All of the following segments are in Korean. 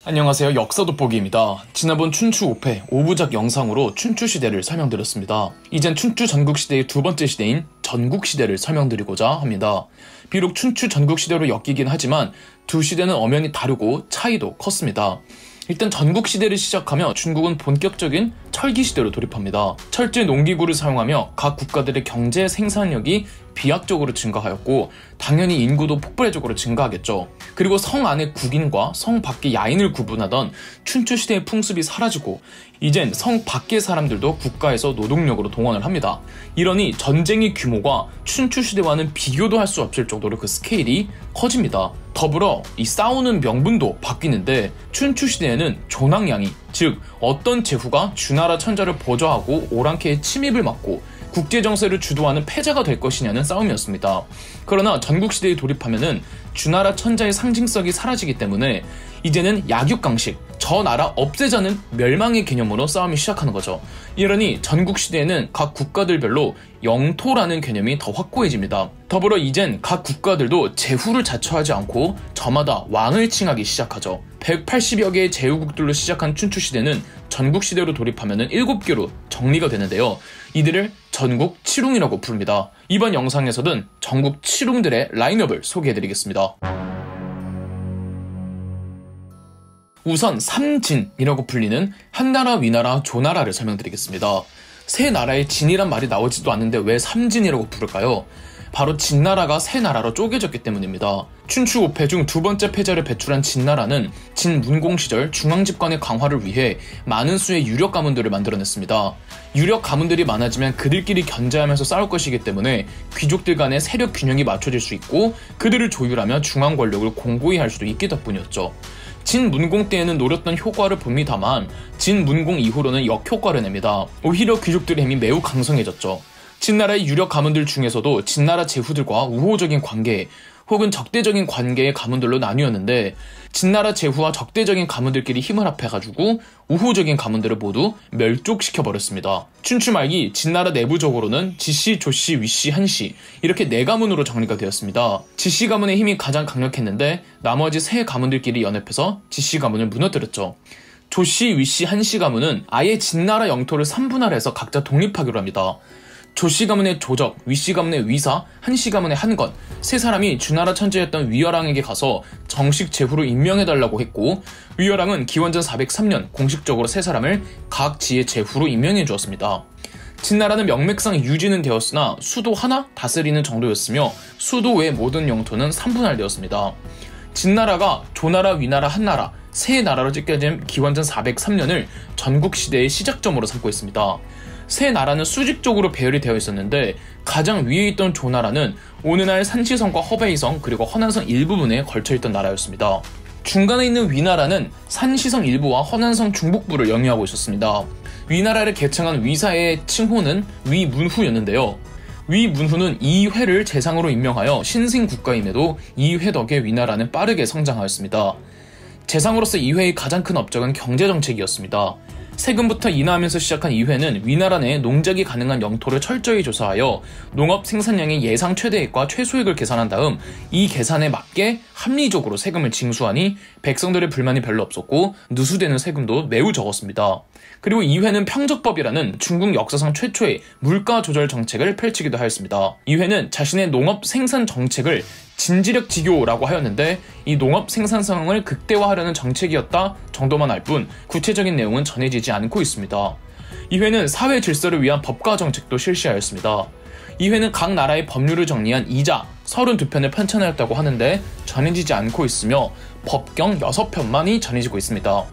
안녕하세요. 역사 돋보기입니다. 지난번 춘추 5패 5부작 영상으로 춘추시대를 설명드렸습니다. 이젠 춘추 전국시대의 두 번째 시대인 전국시대를 설명드리고자 합니다. 비록 춘추 전국시대로 엮이긴 하지만 두 시대는 엄연히 다르고 차이도 컸습니다. 일단 전국시대를 시작하며 중국은 본격적인 철기시대로 돌입합니다. 철제 농기구를 사용하며 각 국가들의 경제 생산력이 비약적으로 증가하였고 당연히 인구도 폭발적으로 증가하겠죠. 그리고 성 안의 국인과 성 밖의 야인을 구분하던 춘추시대의 풍습이 사라지고 이젠 성 밖의 사람들도 국가에서 노동력으로 동원을 합니다. 이러니 전쟁의 규모가 춘추시대와는 비교도 할 수 없을 정도로 그 스케일이 커집니다. 더불어 이 싸우는 명분도 바뀌는데 춘추시대에는 존왕양이, 즉 어떤 제후가 주나라 천자를 보좌하고 오랑캐의 침입을 막고 국제정세를 주도하는 패자가 될 것이냐는 싸움이었습니다. 그러나 전국시대에 돌입하면은 주나라 천자의 상징성이 사라지기 때문에 이제는 약육강식, 저 나라 없애자는 멸망의 개념으로 싸움이 시작하는 거죠. 이러니 전국시대에는 각 국가들별로 영토라는 개념이 더 확고해집니다. 더불어 이젠 각 국가들도 제후를 자처하지 않고 저마다 왕을 칭하기 시작하죠. 180여 개의 제후국들로 시작한 춘추시대는 전국시대로 돌입하면 7개로 정리가 되는데요. 이들을 전국 칠웅이라고 부릅니다. 이번 영상에서는 전국 칠웅들의 라인업을 소개해드리겠습니다. 우선 삼진이라고 불리는 한나라, 위나라, 조나라를 설명드리겠습니다. 세 나라의 진이란 말이 나오지도 않는데 왜 삼진이라고 부를까요? 바로 진나라가 세 나라로 쪼개졌기 때문입니다. 춘추 5패 중 두 번째 패자를 배출한 진나라는 진문공 시절 중앙집권의 강화를 위해 많은 수의 유력 가문들을 만들어냈습니다. 유력 가문들이 많아지면 그들끼리 견제하면서 싸울 것이기 때문에 귀족들 간의 세력 균형이 맞춰질 수 있고 그들을 조율하며 중앙 권력을 공고히 할 수도 있기 덕분이었죠. 진문공 때에는 노렸던 효과를 봅니다만 진문공 이후로는 역효과를 냅니다. 오히려 귀족들의 힘이 매우 강성해졌죠. 진나라의 유력 가문들 중에서도 진나라 제후들과 우호적인 관계 혹은 적대적인 관계의 가문들로 나뉘었는데 진나라 제후와 적대적인 가문들끼리 힘을 합해가지고 우호적인 가문들을 모두 멸족시켜버렸습니다. 춘추 말기 진나라 내부적으로는 지씨, 조씨, 위씨, 한씨 이렇게 네 가문으로 정리가 되었습니다. 지씨 가문의 힘이 가장 강력했는데 나머지 세 가문들끼리 연합해서 지씨 가문을 무너뜨렸죠. 조씨, 위씨, 한씨 가문은 아예 진나라 영토를 3분할해서 각자 독립하기로 합니다. 조씨 가문의 조적, 위씨 가문의 위사, 한씨 가문의 한건 세 사람이 주나라 천재였던 위열왕에게 가서 정식 제후로 임명해달라고 했고 위열왕은 기원전 403년 공식적으로 세 사람을 각 지의 제후로 임명해 주었습니다. 진나라는 명맥상 유지는 되었으나 수도 하나 다스리는 정도였으며 수도 외 모든 영토는 3분할되었습니다. 진나라가 조나라, 위나라, 한나라 세 나라로 찢겨진 기원전 403년을 전국시대의 시작점으로 삼고 있습니다. 세 나라는 수직적으로 배열이 되어 있었는데 가장 위에 있던 조나라는 오늘날 산시성과 허베이성 그리고 허난성 일부분에 걸쳐있던 나라였습니다. 중간에 있는 위나라는 산시성 일부와 허난성 중북부를 영위하고 있었습니다. 위나라를 개창한 위사의 칭호는 위문후였는데요. 위문후는 이회를 재상으로 임명하여 신생 국가임에도 이회 덕에 위나라는 빠르게 성장하였습니다. 재상으로서 이회의 가장 큰 업적은 경제정책이었습니다. 세금부터 인하하면서 시작한 이회는 위나라 내에 농작이 가능한 영토를 철저히 조사하여 농업 생산량의 예상 최대액과 최소액을 계산한 다음 이 계산에 맞게 합리적으로 세금을 징수하니 백성들의 불만이 별로 없었고 누수되는 세금도 매우 적었습니다. 그리고 이회는 평적법이라는 중국 역사상 최초의 물가 조절 정책을 펼치기도 하였습니다. 이회는 자신의 농업 생산 정책을 진지력 지교라고 하였는데 이 농업 생산성을 극대화하려는 정책이었다 정도만 알 뿐 구체적인 내용은 전해지지 않고 있습니다. 이회는 사회 질서를 위한 법과 정책도 실시하였습니다. 이회는 각 나라의 법률을 정리한 이자 32편을 편찬하였다고 하는데 전해지지 않고 있으며 법경 6편만이 전해지고 있습니다.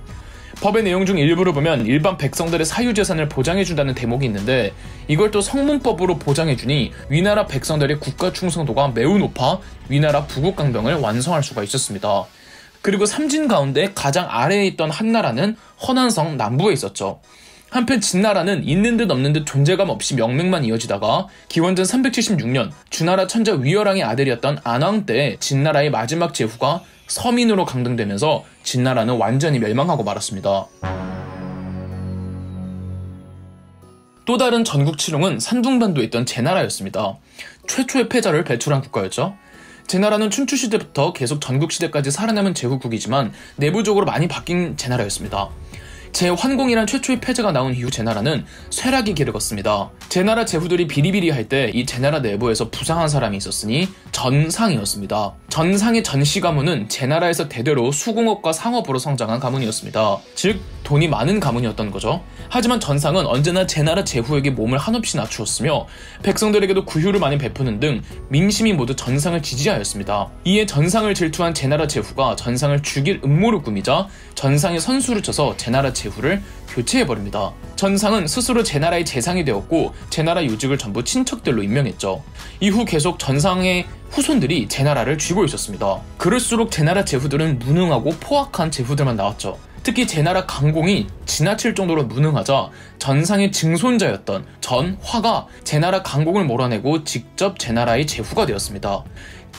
법의 내용 중 일부를 보면 일반 백성들의 사유재산을 보장해준다는 대목이 있는데 이걸 또 성문법으로 보장해주니 위나라 백성들의 국가 충성도가 매우 높아 위나라 부국강병을 완성할 수가 있었습니다. 그리고 삼진 가운데 가장 아래에 있던 한나라는 허난성 남부에 있었죠. 한편 진나라는 있는 듯 없는 듯 존재감 없이 명맥만 이어지다가 기원전 376년 주나라 천자 위열왕의 아들이었던 안왕 때 진나라의 마지막 제후가 서민으로 강등되면서 진나라는 완전히 멸망하고 말았습니다. 또 다른 전국 칠웅은 산둥반도에 있던 제나라였습니다. 최초의 패자를 배출한 국가였죠. 제나라는 춘추시대부터 계속 전국시대까지 살아남은 제후국이지만 내부적으로 많이 바뀐 제나라였습니다. 제환공이란 최초의 패자가 나온 이후 제나라는 쇠락의 길을 걷습니다. 제나라 제후들이 비리비리할 때 이 제나라 내부에서 부상한 사람이 있었으니 전상이었습니다. 전상의 전씨 가문은 제나라에서 대대로 수공업과 상업으로 성장한 가문이었습니다. 즉 돈이 많은 가문이었던 거죠. 하지만 전상은 언제나 제나라 제후에게 몸을 한없이 낮추었으며 백성들에게도 구휼을 많이 베푸는 등 민심이 모두 전상을 지지하였습니다. 이에 전상을 질투한 제나라 제후가 전상을 죽일 음모를 꾸미자 전상의 선수를 쳐서 제나라 제후를 교체해버립니다. 전상은 스스로 제나라의 재상이 되었고 제나라 요직을 전부 친척들로 임명했죠. 이후 계속 전상의 후손들이 제나라를 쥐고 있었습니다. 그럴수록 제나라 제후들은 무능하고 포악한 제후들만 나왔죠. 특히 제나라 강공이 지나칠 정도로 무능하자 전상의 증손자였던 전화가 제나라 강공을 몰아내고 직접 제나라의 제후가 되었습니다.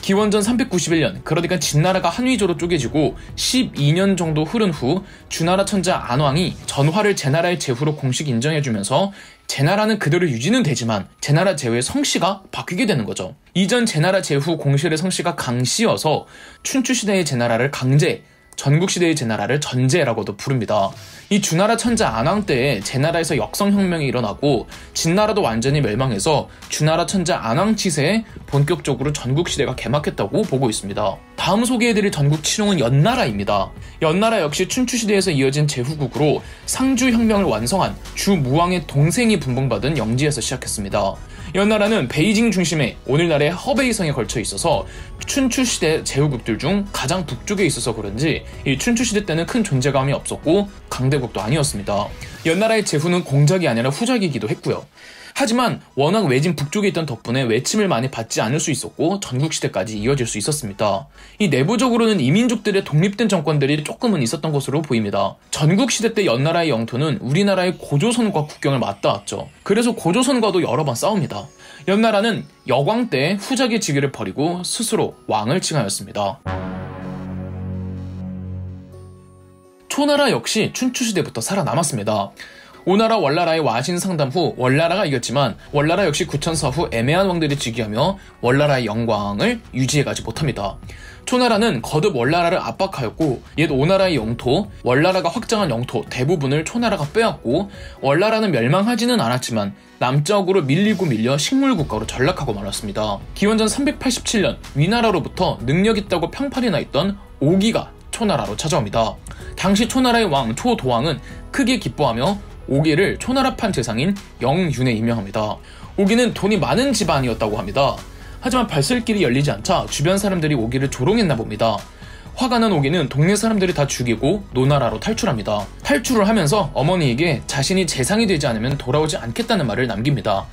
기원전 391년, 그러니까 진나라가 한위조로 쪼개지고 12년 정도 흐른 후 주나라 천자 안왕이 전화를 제나라의 제후로 공식 인정해주면서 제나라는 그대로 유지는 되지만 제나라 제후의 성씨가 바뀌게 되는 거죠. 이전 제나라 제후 공실의 성씨가 강씨여서 춘추시대의 제나라를 강제, 전국시대의 제나라를 전제라고도 부릅니다. 이 주나라 천자 안왕 때에 제나라에서 역성혁명이 일어나고 진나라도 완전히 멸망해서 주나라 천자 안왕 치세에 본격적으로 전국시대가 개막했다고 보고 있습니다. 다음 소개해드릴 전국 칠홍은 연나라입니다. 연나라 역시 춘추시대에서 이어진 제후국으로 상주혁명을 완성한 주무왕의 동생이 분봉받은 영지에서 시작했습니다. 연나라는 베이징 중심의 오늘날의 허베이성에 걸쳐 있어서 춘추시대 제후국들 중 가장 북쪽에 있어서 그런지 이 춘추시대 때는 큰 존재감이 없었고 강대국도 아니었습니다. 연나라의 제후는 공작이 아니라 후작이기도 했고요. 하지만 워낙 외진 북쪽에 있던 덕분에 외침을 많이 받지 않을 수 있었고 전국시대까지 이어질 수 있었습니다. 이 내부적으로는 이민족들의 독립된 정권들이 조금은 있었던 것으로 보입니다. 전국시대 때 연나라의 영토는 우리나라의 고조선과 국경을 맞닿았죠. 그래서 고조선과도 여러 번 싸웁니다. 연나라는 여광 때 후작의 직위를 버리고 스스로 왕을 칭하였습니다. 초나라 역시 춘추시대부터 살아남았습니다. 오나라 월나라의 와신 상담 후 월나라가 이겼지만 월나라 역시 구천사 후 애매한 왕들이 즉위하며 월나라의 영광을 유지해가지 못합니다. 초나라는 거듭 월나라를 압박하였고 옛 오나라의 영토, 월나라가 확장한 영토 대부분을 초나라가 빼앗고 월나라는 멸망하지는 않았지만 남쪽으로 밀려 식물국가로 전락하고 말았습니다. 기원전 387년 위나라로부터 능력 있다고 평판이 나 있던 오기가 초나라로 찾아옵니다. 당시 초나라의 왕 초도왕은 크게 기뻐하며 오기를 초나라판 재상인 영윤에 임명합니다. 오기는 돈이 많은 집안이었다고 합니다. 하지만 발설길이 열리지 않자 주변 사람들이 오기를 조롱했나 봅니다. 화가 난 오기는 동네 사람들이 다 죽이고 노나라로 탈출합니다. 탈출을 하면서 어머니에게 자신이 재상이 되지 않으면 돌아오지 않겠다는 말을 남깁니다.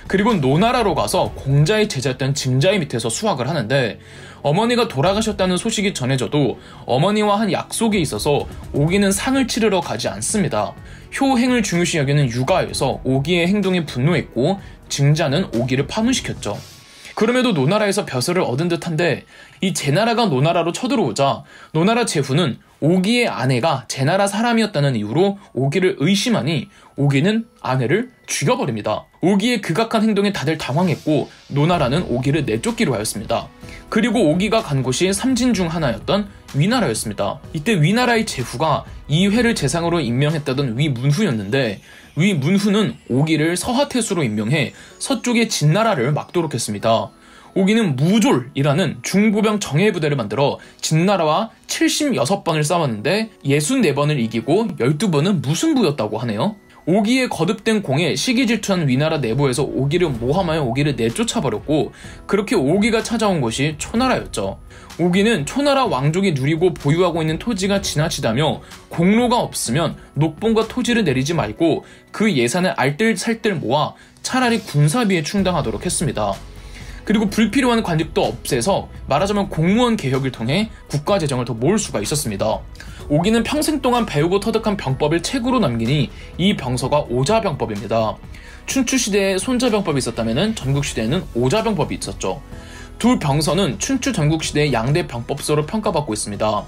그리고 노나라로 가서 공자의 제자였던 증자의 밑에서 수학을 하는데 어머니가 돌아가셨다는 소식이 전해져도 어머니와 한 약속에 있어서 오기는 상을 치르러 가지 않습니다. 효행을 중요시 여기는 유가에서 오기의 행동에 분노했고 증자는 오기를 파문시켰죠. 그럼에도 노나라에서 벼슬을 얻은 듯한데 이 제나라가 노나라로 쳐들어오자 노나라 제후는 오기의 아내가 제나라 사람이었다는 이유로 오기를 의심하니 오기는 아내를 죽여버립니다. 오기의 극악한 행동에 다들 당황했고 노나라는 오기를 내쫓기로 하였습니다. 그리고 오기가 간 곳이 삼진 중 하나였던 위나라였습니다. 이때 위나라의 제후가 이회를 재상으로 임명했다던 위문후였는데 위문후는 오기를 서하태수로 임명해 서쪽의 진나라를 막도록 했습니다. 오기는 무졸이라는 중보병 정예부대를 만들어 진나라와 76번을 싸웠는데 64번을 이기고 12번은 무승부였다고 하네요. 오기의 거듭된 공에 시기질투한 위나라 내부에서 오기를 모함하여 오기를 내쫓아버렸고 그렇게 오기가 찾아온 곳이 초나라였죠. 오기는 초나라 왕족이 누리고 보유하고 있는 토지가 지나치다며 공로가 없으면 녹봉과 토지를 내리지 말고 그 예산을 알뜰살뜰 모아 차라리 군사비에 충당하도록 했습니다. 그리고 불필요한 관직도 없애서 말하자면 공무원 개혁을 통해 국가 재정을 더 모을 수가 있었습니다. 오기는 평생 동안 배우고 터득한 병법을 책으로 남기니 이 병서가 오자병법입니다. 춘추시대에 손자병법이 있었다면 전국시대에는 오자병법이 있었죠. 두 병서는 춘추 전국시대의 양대 병법서로 평가받고 있습니다.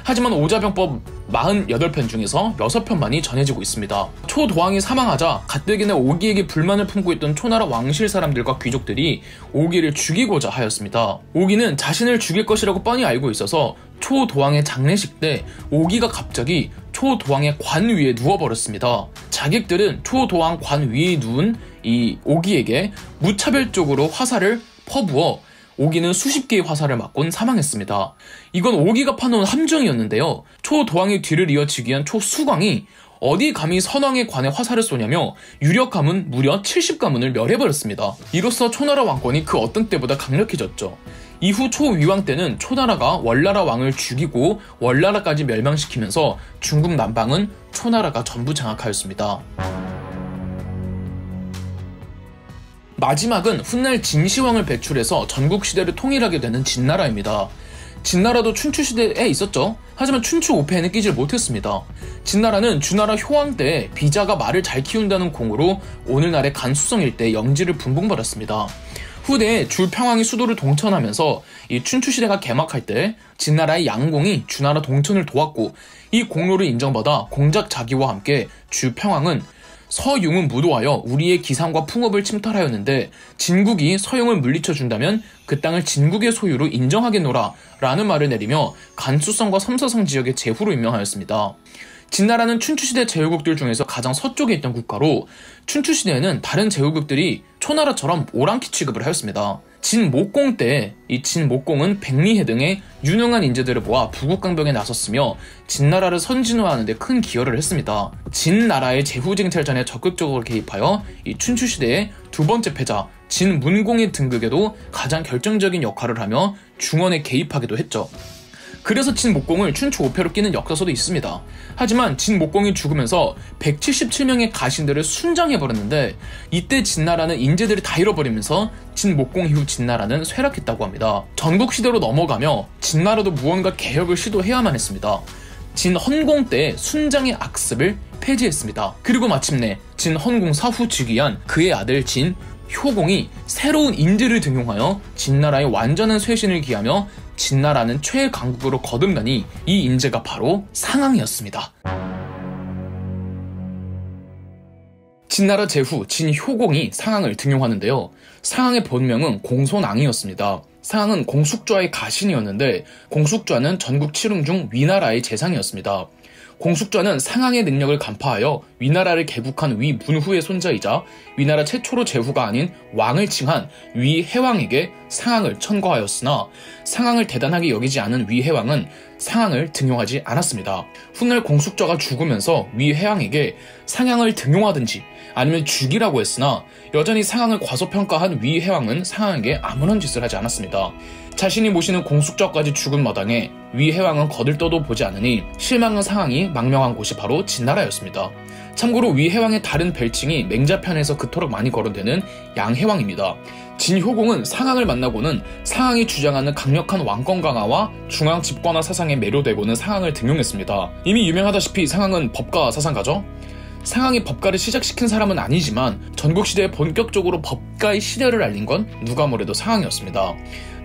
하지만 오자병법 48편 중에서 6편만이 전해지고 있습니다. 초도왕이 사망하자 가뜩이나 오기에게 불만을 품고 있던 초나라 왕실 사람들과 귀족들이 오기를 죽이고자 하였습니다. 오기는 자신을 죽일 것이라고 뻔히 알고 있어서 초도왕의 장례식 때 오기가 갑자기 초도왕의 관 위에 누워버렸습니다. 자객들은 초도왕 관 위에 누운 이 오기에게 무차별적으로 화살을 퍼부어 오기는 수십 개의 화살을 맞곤 사망했습니다. 이건 오기가 파놓은 함정이었는데요. 초도왕의 뒤를 이어 즉위한 초수광이 어디 감히 선왕의 관에 화살을 쏘냐며 유력가문 무려 70가문을 멸해버렸습니다. 이로써 초나라 왕권이 그 어떤 때보다 강력해졌죠. 이후 초위왕 때는 초나라가 월나라 왕을 죽이고 월나라까지 멸망시키면서 중국 남방은 초나라가 전부 장악하였습니다. 마지막은 훗날 진시황을 배출해서 전국시대를 통일하게 되는 진나라입니다. 진나라도 춘추시대에 있었죠. 하지만 춘추 5패에는 끼질 못했습니다. 진나라는 주나라 효왕 때 비자가 말을 잘 키운다는 공으로 오늘날의 간수성 일대에 영지를 분봉받았습니다. 후대에 주평왕이 수도를 동천하면서 이 춘추시대가 개막할 때 진나라의 양공이 주나라 동천을 도왔고 이 공로를 인정받아 공작 자기와 함께 주평왕은 서융은 무도하여 우리의 기상과 풍업을 침탈하였는데 진국이 서용을 물리쳐준다면 그 땅을 진국의 소유로 인정하겠노라 라는 말을 내리며 간수성과 섬서성 지역의 제후로 임명하였습니다. 진나라는 춘추시대 제후국들 중에서 가장 서쪽에 있던 국가로 춘추시대에는 다른 제후국들이 초나라처럼 오랑캐 취급을 하였습니다. 진목공 때 이 진목공은 백리해 등의 유능한 인재들을 모아 부국강병에 나섰으며 진나라를 선진화하는 데 큰 기여를 했습니다. 진나라의 제후쟁탈전에 적극적으로 개입하여 이 춘추시대의 두 번째 패자 진문공의 등극에도 가장 결정적인 역할을 하며 중원에 개입하기도 했죠. 그래서 진목공을 춘추 5패로 끼는 역사서도 있습니다. 하지만 진목공이 죽으면서 177명의 가신들을 순장해버렸는데 이때 진나라는 인재들이 다 잃어버리면서 진목공 이후 진나라는 쇠락했다고 합니다. 전국시대로 넘어가며 진나라도 무언가 개혁을 시도해야만 했습니다. 진헌공 때 순장의 악습을 폐지했습니다. 그리고 마침내 진헌공 사후 즉위한 그의 아들 진효공이 새로운 인재를 등용하여 진나라의 완전한 쇄신을 기하며 진나라는 최강국으로 거듭나니 이 인재가 바로 상황이었습니다. 진나라 제후 진효공이 상황을 등용하는데요. 상황의 본명은 공손왕이었습니다. 상황은 공숙좌의 가신이었는데 공숙좌는 전국 칠흥 중 위나라의 재상이었습니다. 공숙좌는 상황의 능력을 간파하여 위나라를 개국한 위문후의 손자이자 위나라 최초로 제후가 아닌 왕을 칭한 위해왕에게 상황을 천거하였으나 상황을 대단하게 여기지 않은 위해왕은 상황을 등용하지 않았습니다. 훗날 공숙좌가 죽으면서 위해왕에게 상황을 등용하든지 아니면 죽이라고 했으나 여전히 상황을 과소평가한 위해왕은 상황에게 아무런 짓을 하지 않았습니다. 자신이 모시는 공숙좌까지 죽은 마당에 위해왕은 거들떠도 보지 않으니 실망한 상황이 망명한 곳이 바로 진나라였습니다. 참고로 위해왕의 다른 별칭이 맹자편에서 그토록 많이 거론되는 양해왕입니다. 진효공은 상황을 만나고는 상황이 주장하는 강력한 왕권 강화와 중앙 집권화 사상에 매료되고는 상황을 등용했습니다. 이미 유명하다시피 상황은 법가 사상가죠. 상황이 법가를 시작시킨 사람은 아니지만 전국시대에 본격적으로 법가의 시대를 알린 건 누가 뭐래도 상황이었습니다.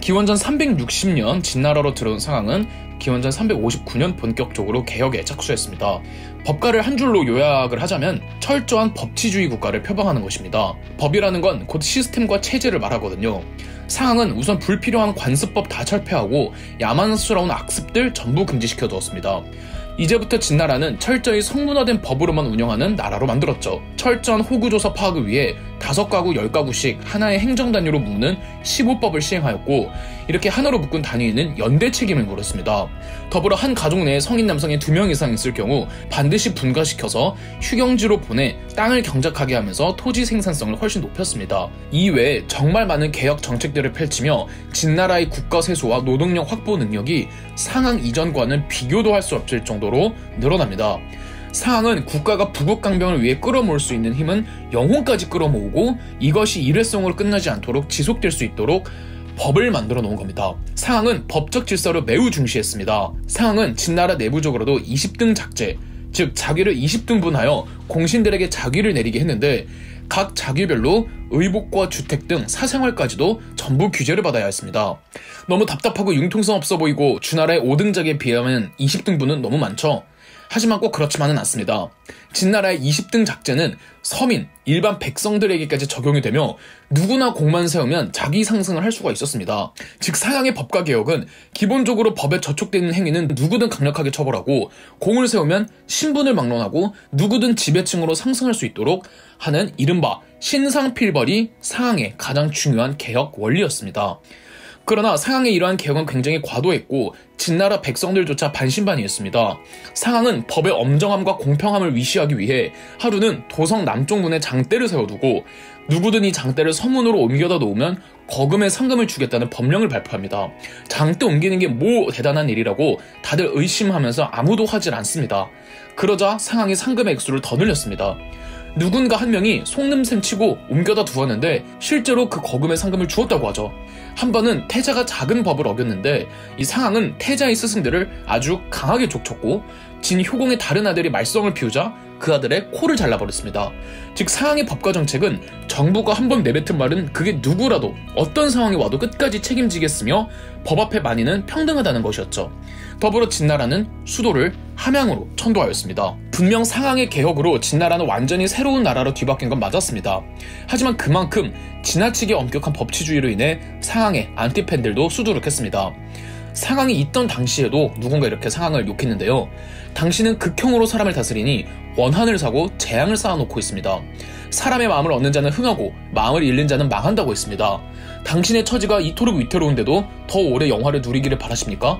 기원전 360년 진나라로 들어온 상황은 기원전 359년 본격적으로 개혁에 착수했습니다. 법가를 한 줄로 요약을 하자면 철저한 법치주의 국가를 표방하는 것입니다. 법이라는 건 곧 시스템과 체제를 말하거든요. 상황은 우선 불필요한 관습법 다 철폐하고 야만스러운 악습들 전부 금지시켜 두었습니다. 이제부터 진나라는 철저히 성문화된 법으로만 운영하는 나라로 만들었죠. 철저한 호구조사 파악을 위해 5가구 10가구씩 하나의 행정단위로 묶는 15법을 시행하였고 이렇게 하나로 묶은 단위에는 연대 책임을 물었습니다. 더불어 한 가족 내에 성인 남성이 2명 이상 있을 경우 반드시 분가시켜서 휴경지로 보내 땅을 경작하게 하면서 토지 생산성을 훨씬 높였습니다. 이외에 정말 많은 개혁 정책들을 펼치며 진나라의 국가 세수와 노동력 확보 능력이 상황 이전과는 비교도 할 수 없을 정도로 늘어납니다. 상황은 국가가 부국강병을 위해 끌어모을 수 있는 힘은 영혼까지 끌어모으고 이것이 일회성으로 끝나지 않도록 지속될 수 있도록 법을 만들어 놓은 겁니다. 상황은 법적 질서를 매우 중시했습니다. 상황은 진나라 내부적으로도 20등 작제, 즉 자귀를 20등분하여 공신들에게 자귀를 내리게 했는데 각 자기별로 의복과 주택 등 사생활까지도 전부 규제를 받아야 했습니다. 너무 답답하고 융통성 없어 보이고 주나라의 5등작에 비하면 20등분은 너무 많죠. 하지만 꼭 그렇지만은 않습니다. 진나라의 20등 작제는 서민, 일반 백성들에게까지 적용이 되며 누구나 공만 세우면 자기 상승을 할 수가 있었습니다. 즉 상향의 법과 개혁은 기본적으로 법에 저촉되어 있는 행위는 누구든 강력하게 처벌하고 공을 세우면 신분을 막론하고 누구든 지배층으로 상승할 수 있도록 하는 이른바 신상필벌이 상향의 가장 중요한 개혁 원리였습니다. 그러나 상향의 이러한 개혁은 굉장히 과도했고 진나라 백성들조차 반신반의했습니다. 상향은 법의 엄정함과 공평함을 위시하기 위해 하루는 도성 남쪽문에 장대를 세워두고 누구든 이 장대를 서문으로 옮겨다 놓으면 거금의 상금을 주겠다는 법령을 발표합니다. 장대 옮기는 게 뭐 대단한 일이라고 다들 의심하면서 아무도 하질 않습니다. 그러자 상향이 상금의 액수를 더 늘렸습니다. 누군가 한 명이 속냄샘 치고 옮겨다 두었는데 실제로 그 거금의 상금을 주었다고 하죠. 한 번은 태자가 작은 법을 어겼는데 이 상향은 태자의 스승들을 아주 강하게 족쳤고 진효공의 다른 아들이 말썽을 피우자 그 아들의 코를 잘라버렸습니다. 즉 상향의 법과 정책은 정부가 한 번 내뱉은 말은 그게 누구라도 어떤 상황이 와도 끝까지 책임지겠으며 법 앞에 만인은 평등하다는 것이었죠. 더불어 진나라는 수도를 함양으로 천도하였습니다. 분명 상향의 개혁으로 진나라는 완전히 새로운 나라로 뒤바뀐 건 맞았습니다. 하지만 그만큼 지나치게 엄격한 법치주의로 인해 상향의 안티팬들도 수두룩했습니다. 상향이 있던 당시에도 누군가 이렇게 상향을 욕했는데요. 당신은 극형으로 사람을 다스리니 원한을 사고 재앙을 쌓아놓고 있습니다. 사람의 마음을 얻는 자는 흥하고 마음을 잃는 자는 망한다고 했습니다. 당신의 처지가 이토록 위태로운데도 더 오래 영화를 누리기를 바라십니까?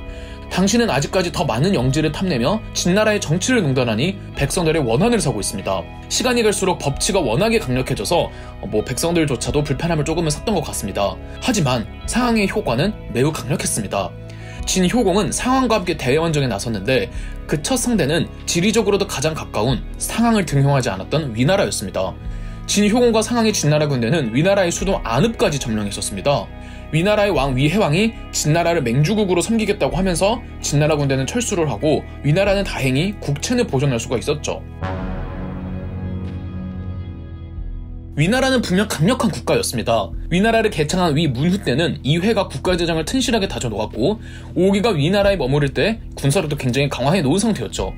당신은 아직까지 더 많은 영지를 탐내며 진나라의 정치를 농단하니 백성들의 원한을 사고 있습니다. 시간이 갈수록 법치가 워낙에 강력해져서 백성들조차도 불편함을 조금은 샀던 것 같습니다. 하지만 상향의 효과는 매우 강력했습니다. 진효공은 상황과 함께 대원정에 나섰는데 그 첫 상대는 지리적으로도 가장 가까운 상황을 등용하지 않았던 위나라였습니다. 진효공과 상황의 진나라 군대는 위나라의 수도 안읍까지 점령했었습니다. 위나라의 왕 위해왕이 진나라를 맹주국으로 섬기겠다고 하면서 진나라 군대는 철수를 하고 위나라는 다행히 국채는 보존할 수가 있었죠. 위나라는 분명 강력한 국가였습니다. 위나라를 개창한 위문후 때는 이회가 국가재정을 튼실하게 다져놓았고 오기가 위나라에 머무를 때 군사력도 굉장히 강화해 놓은 상태였죠.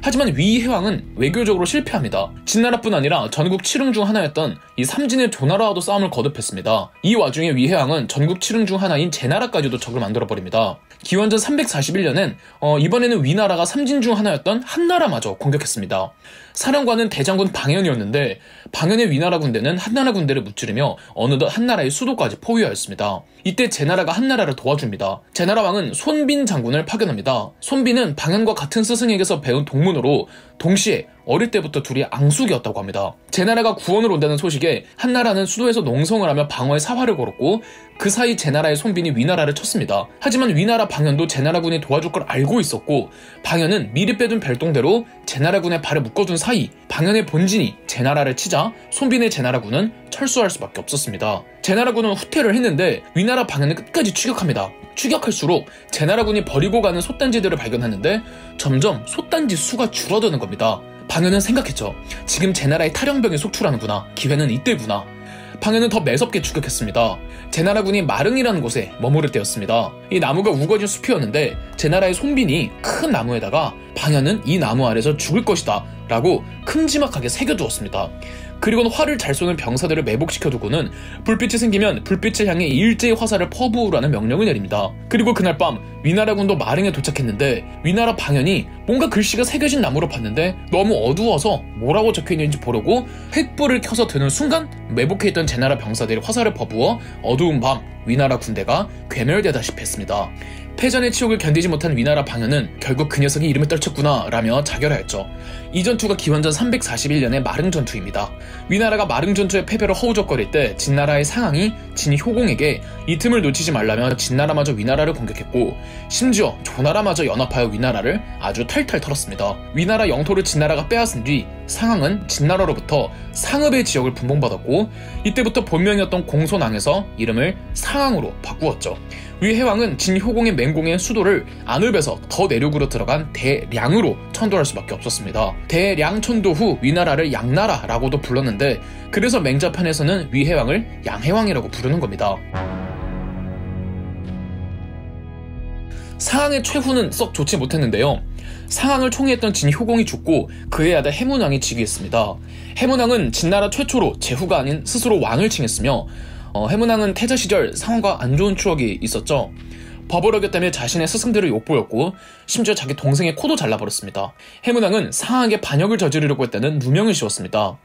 하지만 위해왕은 외교적으로 실패합니다. 진나라뿐 아니라 전국 7흥 중 하나였던 이 삼진의 조나라와도 싸움을 거듭했습니다. 이 와중에 위해왕은 전국 7흥 중 하나인 제나라까지도 적을 만들어버립니다. 기원전 341년엔 이번에는 위나라가 삼진 중 하나였던 한나라마저 공격했습니다. 사령관은 대장군 방현이었는데 방현의 위나라 군대는 한나라 군대를 무찌르며 어느덧 한나라의 수도까지 포위하였습니다. 이때 제나라가 한나라를 도와줍니다. 제나라 왕은 손빈 장군을 파견합니다. 손빈은 방현과 같은 스승에게서 배운 동문으로 동시에 어릴 때부터 둘이 앙숙이었다고 합니다. 제나라가 구원을 온다는 소식에 한나라는 수도에서 농성을 하며 방어에 사활을 걸었고 그 사이 제나라의 손빈이 위나라를 쳤습니다. 하지만 위나라 방현도 제나라군이 도와줄 걸 알고 있었고 방현은 미리 빼둔 별동대로 제나라군의 발을 묶어둔 사이 방현의 본진이 제나라를 치자 손빈의 제나라군은 철수할 수밖에 없었습니다. 제나라군은 후퇴를 했는데 위나라 방현은 끝까지 추격합니다. 추격할수록 제나라군이 버리고 가는 솥단지들을 발견하는데 점점 솥단지 수가 줄어드는 겁니다. 방현은 생각했죠. 지금 제나라의 탈영병이 속출하는구나. 기회는 이때구나. 방현은 더 매섭게 추격했습니다. 제나라군이 마릉이라는 곳에 머무를 때였습니다. 이 나무가 우거진 숲이었는데 제나라의 손빈이 큰 나무에다가 방현은 이 나무 아래서 죽을 것이다 라고 큼지막하게 새겨두었습니다. 그리고는 활을 잘 쏘는 병사들을 매복시켜두고는 불빛이 생기면 불빛을 향해 일제히 화살을 퍼부으라는 명령을 내립니다. 그리고 그날 밤 위나라군도 마릉에 도착했는데 위나라 방현이 뭔가 글씨가 새겨진 나무로 봤는데 너무 어두워서 뭐라고 적혀있는지 보려고 횃불을 켜서 드는 순간 매복해 있던 제나라 병사들이 화살을 퍼부어 어두운 밤 위나라 군대가 괴멸되다시피 했습니다. 패전의 치욕을 견디지 못한 위나라 방현은 결국 그 녀석이 이름을 떨쳤구나 라며 자결하였죠. 이 전투가 기원전 341년의 마릉 전투입니다. 위나라가 마릉 전투의 패배로 허우적거릴 때 진나라의 상황이 진효공에게 이 틈을 놓치지 말라며 진나라마저 위나라를 공격했고 심지어 조나라마저 연합하여 위나라를 아주 탈탈 털었습니다. 위나라 영토를 진나라가 빼앗은 뒤 상항은 진나라로부터 상읍의 지역을 분봉받았고 이때부터 본명이었던 공손항에서 이름을 상항으로 바꾸었죠. 위해왕은 진효공의 맹공의 수도를 안읍에서 더 내륙으로 들어간 대량으로 천도할 수밖에 없었습니다. 대량 천도 후 위나라를 양나라라고도 불렀는데 그래서 맹자편에서는 위해왕을 양해왕이라고 부르는 겁니다. 상항의 최후는 썩 좋지 못했는데요. 상항을 총애했던 진효공이 죽고 그의 아들 해문왕이 즉위했습니다. 해문왕은 진나라 최초로 제후가 아닌 스스로 왕을 칭했으며 해문왕은 태자 시절 상황과 안 좋은 추억이 있었죠. 법을 어겼다며 자신의 스승들을 욕보였고 심지어 자기 동생의 코도 잘라버렸습니다. 해문왕은 상항에게 반역을 저지르려고 했다는 누명을 씌웠습니다.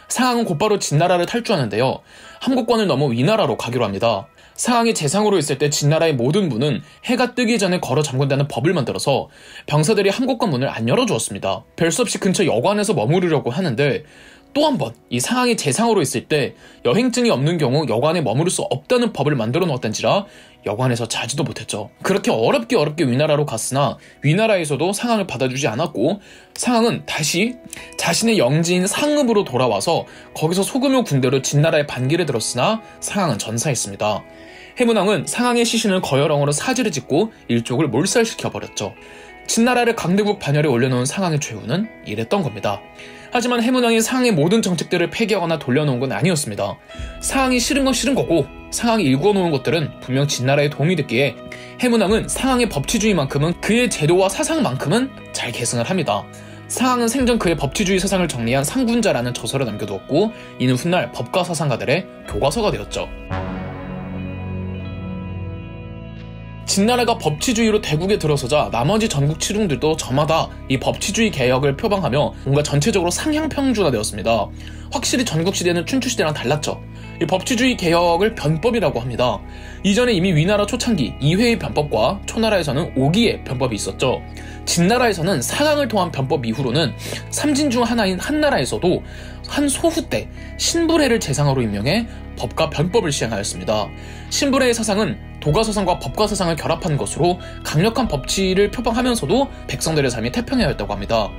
상항은 곧바로 진나라를 탈주하는데요. 함국권을 넘어 위나라로 가기로 합니다. 상항이 재상으로 있을 때 진나라의 모든 문은 해가 뜨기 전에 걸어 잠근다는 법을 만들어서 병사들이 함국권 문을 안 열어주었습니다. 별 수 없이 근처 여관에서 머무르려고 하는데 또 한 번 이 상항이 재상으로 있을 때 여행증이 없는 경우 여관에 머무를 수 없다는 법을 만들어 놓았던지라 여관에서 자지도 못했죠. 그렇게 어렵게 위나라로 갔으나 위나라에서도 상항을 받아주지 않았고 상항은 다시 자신의 영지인 상읍으로 돌아와서 거기서 소규모 군대로 진나라의 반기를 들었으나 상항은 전사했습니다. 해문왕은 상항의 시신을 거열왕으로 사지를 짓고 일족을 몰살시켜버렸죠. 진나라를 강대국 반열에 올려놓은 상항의 최후는 이랬던 겁니다. 하지만 해문왕이 상항의 모든 정책들을 폐기하거나 돌려놓은 건 아니었습니다. 상항이 싫은 건 싫은 거고 상항이 일궈놓은 것들은 분명 진나라에 도움이 됐기에 해문왕은 상항의 법치주의만큼은 그의 제도와 사상만큼은 잘 계승을 합니다. 상항은 생전 그의 법치주의 사상을 정리한 상군자라는 저서를 남겨두었고 이는 훗날 법과 사상가들의 교과서가 되었죠. 진나라가 법치주의로 대국에 들어서자 나머지 전국 칠흥들도 저마다 이 법치주의 개혁을 표방하며 뭔가 전체적으로 상향평준화되었습니다. 확실히 전국시대는 춘추시대랑 달랐죠. 이 법치주의 개혁을 변법이라고 합니다. 이전에 이미 위나라 초창기 2회의 변법과 초나라에서는 5기의 변법이 있었죠. 진나라에서는 상항을 통한 변법 이후로는 삼진 중 하나인 한나라에서도 한 소후 때 신불해를 재상으로 임명해 법과 변법을 시행하였습니다. 신불해의 사상은 도가사상과 법가사상을 결합한 것으로 강력한 법치를 표방하면서도 백성들의 삶이 태평하였다고 합니다.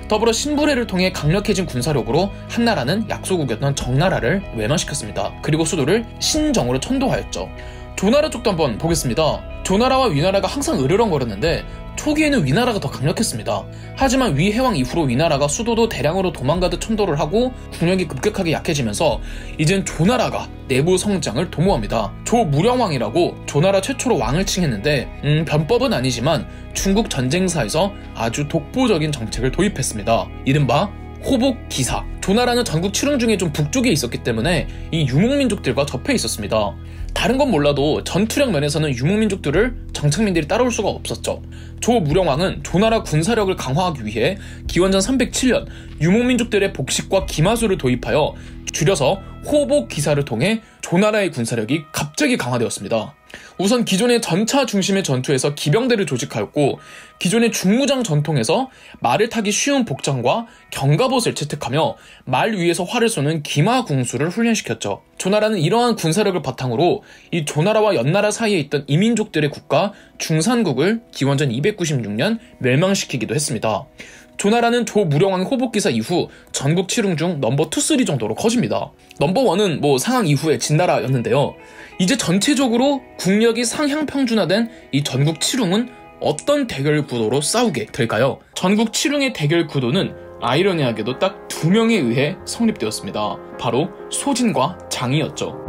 더불어 신불해를 통해 강력해진 군사력으로 한나라는 약소국이었던 정나라를 외면시켰습니다. 그리고 수도를 신정으로 천도하였죠. 조나라 쪽도 한번 보겠습니다. 조나라와 위나라가 항상 으르렁거렸는데 초기에는 위나라가 더 강력했습니다. 하지만 위해왕 이후로 위나라가 수도도 대량으로 도망가듯 천도를 하고 국력이 급격하게 약해지면서 이젠 조나라가 내부 성장을 도모합니다. 조무령왕이라고 조나라 최초로 왕을 칭했는데 변법은 아니지만 중국 전쟁사에서 아주 독보적인 정책을 도입했습니다. 이른바 호복기사. 조나라는 전국 칠흥 중에 좀 북쪽에 있었기 때문에 이 유목민족들과 접해 있었습니다. 다른 건 몰라도 전투력 면에서는 유목민족들을 정착민들이 따라올 수가 없었죠. 조무령왕은 조나라 군사력을 강화하기 위해 기원전 307년 유목민족들의 복식과 기마수를 도입하여 줄여서 호복기사를 통해 조나라의 군사력이 갑자기 강화되었습니다. 우선 기존의 전차 중심의 전투에서 기병대를 조직하였고 기존의 중무장 전통에서 말을 타기 쉬운 복장과 경갑옷을 채택하며 말 위에서 활을 쏘는 기마궁수를 훈련시켰죠. 조나라는 이러한 군사력을 바탕으로 이 조나라와 연나라 사이에 있던 이민족들의 국가 중산국을 기원전 296년 멸망시키기도 했습니다. 조나라는 조무령왕의 호복기사 이후 전국 칠흥 중 넘버 2, 3 정도로 커집니다. 넘버 1은 상항 이후의 진나라였는데요. 이제 전체적으로 국력이 상향평준화된 이 전국 칠흥은 어떤 대결 구도로 싸우게 될까요? 전국 칠흥의 대결 구도는 아이러니하게도 딱 2명에 의해 성립되었습니다. 바로 소진과 장이었죠.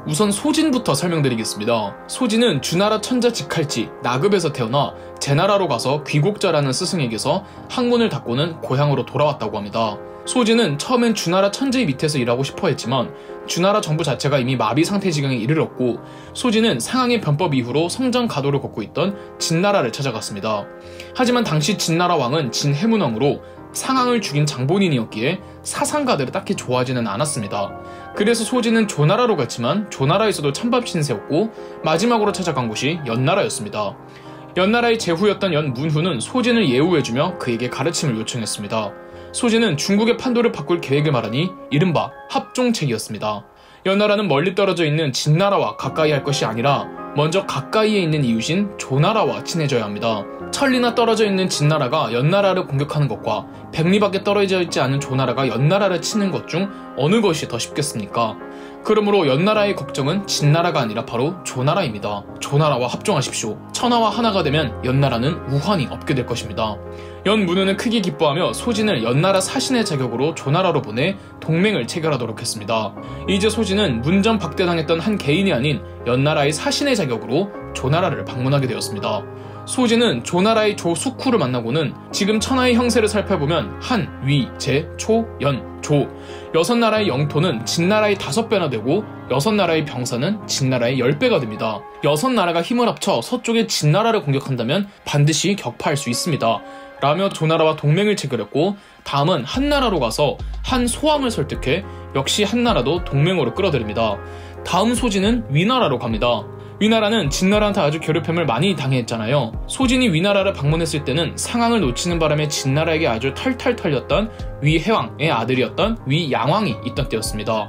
우선 소진부터 설명드리겠습니다. 소진은 주나라 천자 직할지 나급에서 태어나 제나라로 가서 귀곡자라는 스승에게서 학문을 닦고는 고향으로 돌아왔다고 합니다. 소진은 처음엔 주나라 천재의 밑에서 일하고 싶어 했지만 주나라 정부 자체가 이미 마비 상태 지경에 이르렀고 소진은 상항의 변법 이후로 성장 가도를 걷고 있던 진나라를 찾아갔습니다. 하지만 당시 진나라 왕은 진해문왕으로 상항을 죽인 장본인이었기에 사상가들을 딱히 좋아하지는 않았습니다. 그래서 소진은 조나라로 갔지만 조나라에서도 찬밥신 세웠고 마지막으로 찾아간 곳이 연나라였습니다. 연나라의 제후였던 연문후는 소진을 예우해주며 그에게 가르침을 요청했습니다. 소진은 중국의 판도를 바꿀 계획을 말하니 이른바 합종책이었습니다. 연나라는 멀리 떨어져 있는 진나라와 가까이 할 것이 아니라 먼저 가까이에 있는 이웃인 조나라와 친해져야 합니다. 천리나 떨어져 있는 진나라가 연나라를 공격하는 것과 백리밖에 떨어져 있지 않은 조나라가 연나라를 치는 것 중 어느 것이 더 쉽겠습니까? 그러므로 연나라의 걱정은 진나라가 아니라 바로 조나라입니다. 조나라와 합종하십시오. 천하와 하나가 되면 연나라는 우환이 없게 될 것입니다. 연문우는 크게 기뻐하며 소진을 연나라 사신의 자격으로 조나라로 보내 동맹을 체결하도록 했습니다. 이제 소진은 문전박대당했던 한 개인이 아닌 연나라의 사신의 자격으로 조나라를 방문하게 되었습니다. 소진은 조나라의 조숙후를 만나고는 지금 천하의 형세를 살펴보면 한, 위, 제, 초, 연, 조 6나라의 영토는 진나라의 5배나 되고 6나라의 병사는 진나라의 10배가 됩니다. 6나라가 힘을 합쳐 서쪽의 진나라를 공격한다면 반드시 격파할 수 있습니다. 라며 조나라와 동맹을 체결했고 다음은 한나라로 가서 한 소왕을 설득해 역시 한나라도 동맹으로 끌어들입니다. 다음 소진은 위나라로 갑니다. 위나라는 진나라한테 아주 괴롭힘을 많이 당했잖아요. 소진이 위나라를 방문했을 때는 상황을 놓치는 바람에 진나라에게 아주 털털 털렸던 위해왕의 아들이었던 위양왕이 있던 때였습니다.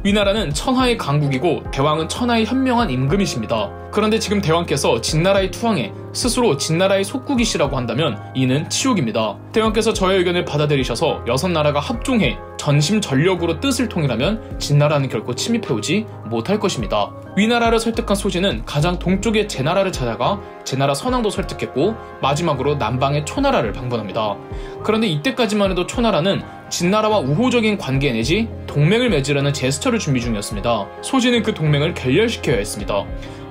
위나라는 천하의 강국이고 대왕은 천하의 현명한 임금이십니다. 그런데 지금 대왕께서 진나라의 투항에 스스로 진나라의 속국이시라고 한다면 이는 치욕입니다. 대왕께서 저의 의견을 받아들이셔서 6나라가 합종해 전심전력으로 뜻을 통일하면 진나라는 결코 침입해오지 못할 것입니다. 위나라를 설득한 소진은 가장 동쪽의 제나라를 찾아가 제나라 선왕도 설득했고 마지막으로 남방의 초나라를 방문합니다. 그런데 이때까지만 해도 초나라는 진나라와 우호적인 관계 내지 동맹을 맺으려는 제스처를 준비 중이었습니다. 소진은 그 동맹을 결렬시켜야 했습니다.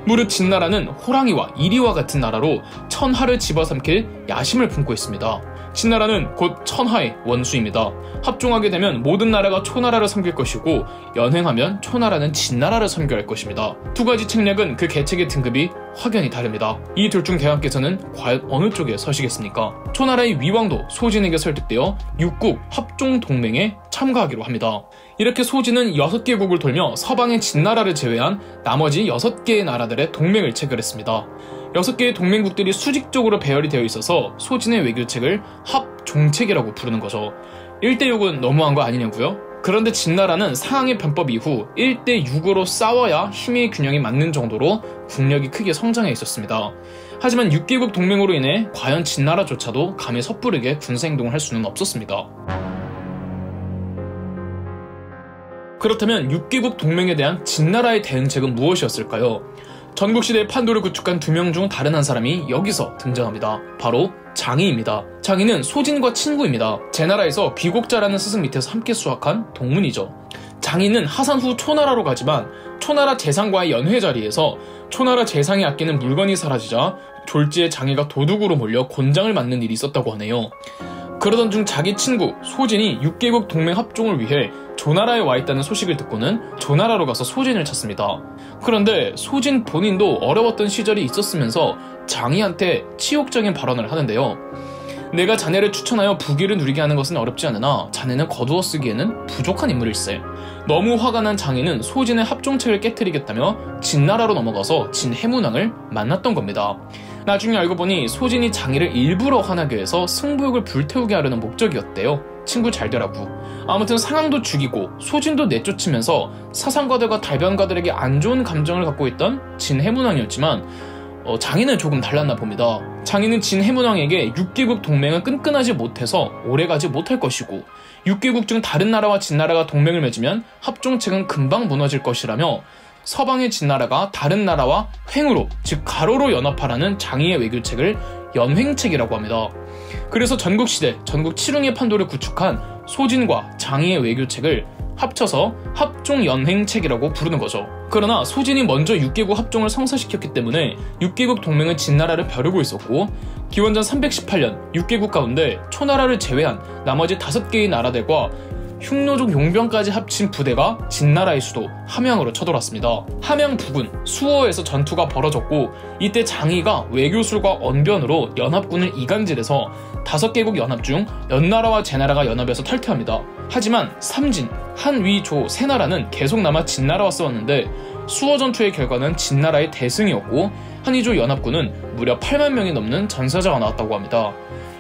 무릇 진나라는 호랑이와 이리와 같은 나라로 천하를 집어삼킬 야심을 품고 있습니다. 진나라는 곧 천하의 원수입니다. 합종하게 되면 모든 나라가 초나라를 섬길 것이고 연행하면 초나라는 진나라를 섬겨야 할 것입니다. 두 가지 책략은 그 계책의 등급이 확연히 다릅니다. 이 둘 중 대왕께서는 과연 어느 쪽에 서시겠습니까? 초나라의 위왕도 소진에게 설득되어 육국 합종 동맹에 참가하기로 합니다. 이렇게 소진은 6개국을 돌며 서방의 진나라를 제외한 나머지 6개의 나라들의 동맹을 체결했습니다. 6개의 동맹국들이 수직적으로 배열이 되어 있어서 소진의 외교책을 합종책이라고 부르는 거죠. 1대6은 너무한 거 아니냐고요? 그런데 진나라는 상황의 변법 이후 1대6으로 싸워야 힘의 균형이 맞는 정도로 국력이 크게 성장해 있었습니다. 하지만 6개국 동맹으로 인해 과연 진나라조차도 감히 섣부르게 군사행동을 할 수는 없었습니다. 그렇다면 6개국 동맹에 대한 진나라의 대응책은 무엇이었을까요? 전국시대의 판도를 구축한 2명 중 다른 한 사람이 여기서 등장합니다. 바로 장희입니다. 장희는 소진과 친구입니다. 제나라에서 귀곡자라는 스승 밑에서 함께 수학한 동문이죠. 장희는 하산 후 초나라로 가지만 초나라 재상과의 연회 자리에서 초나라 재상이 아끼는 물건이 사라지자 졸지에 장희가 도둑으로 몰려 곤장을 맞는 일이 있었다고 하네요. 그러던 중 자기 친구 소진이 6개국 동맹 합종을 위해 조나라에 와 있다는 소식을 듣고는 조나라로 가서 소진을 찾습니다. 그런데 소진 본인도 어려웠던 시절이 있었으면서 장희한테 치욕적인 발언을 하는데요. 내가 자네를 추천하여 부귀를 누리게 하는 것은 어렵지 않으나 자네는 거두어 쓰기에는 부족한 인물일세. 너무 화가 난 장희는 소진의 합종책을 깨트리겠다며 진나라로 넘어가서 진해문왕을 만났던 겁니다. 나중에 알고 보니 소진이 장희를 일부러 화나게 해서 승부욕을 불태우게 하려는 목적이었대요. 친구 잘 되라고. 아무튼 상황도 죽이고 소진도 내쫓으면서 사상가들과 달변가들에게 안 좋은 감정을 갖고 있던 진해문왕이었지만 장희는 조금 달랐나 봅니다. 장희는 진해문왕에게 6개국 동맹은 끈끈하지 못해서 오래가지 못할 것이고 6개국 중 다른 나라와 진나라가 동맹을 맺으면 합종책은 금방 무너질 것이라며 서방의 진나라가 다른 나라와 횡으로 즉 가로로 연합하라는 장희의 외교책을 연횡책이라고 합니다. 그래서 전국시대 전국 칠흥의 판도를 구축한 소진과 장희의 외교책을 합쳐서 합종연횡책이라고 부르는 거죠. 그러나 소진이 먼저 6개국 합종을 성사시켰기 때문에 6개국 동맹은 진나라를 벼르고 있었고 기원전 318년 6개국 가운데 초나라를 제외한 나머지 5개의 나라들과 흉노족 용병까지 합친 부대가 진나라의 수도 함양으로 쳐들어왔습니다. 함양 부근 수어에서 전투가 벌어졌고 이때 장희가 외교술과 언변으로 연합군을 이간질해서 5개국 연합 중 연나라와 제나라가 연합해서 탈퇴합니다. 하지만 삼진, 한, 위, 조 세 나라는 계속 남아 진나라와 싸웠는데 수어 전투의 결과는 진나라의 대승이었고 한이조 연합군은 무려 8만 명이 넘는 전사자가 나왔다고 합니다.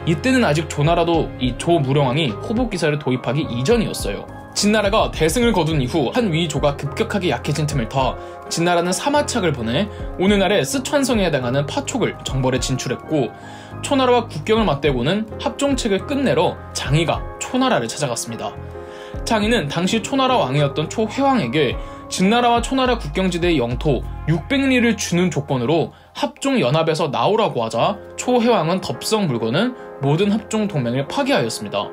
이때는 아직 조나라도 이 조무령왕이 호복기사를 도입하기 이전이었어요. 진나라가 대승을 거둔 이후 한위조가 급격하게 약해진 틈을 타 진나라는 사마착을 보내 오늘날의 스촨성에 해당하는 파촉을 정벌에 진출했고, 초나라와 국경을 맞대고는 합종책을 끝내러 장이가 초나라를 찾아갔습니다. 장이는 당시 초나라 왕이었던 초회왕에게 진나라와 초나라 국경지대의 영토 600리를 주는 조건으로 합종연합에서 나오라고 하자 초회왕은 덥석 물고는 모든 합종동맹을 파기하였습니다.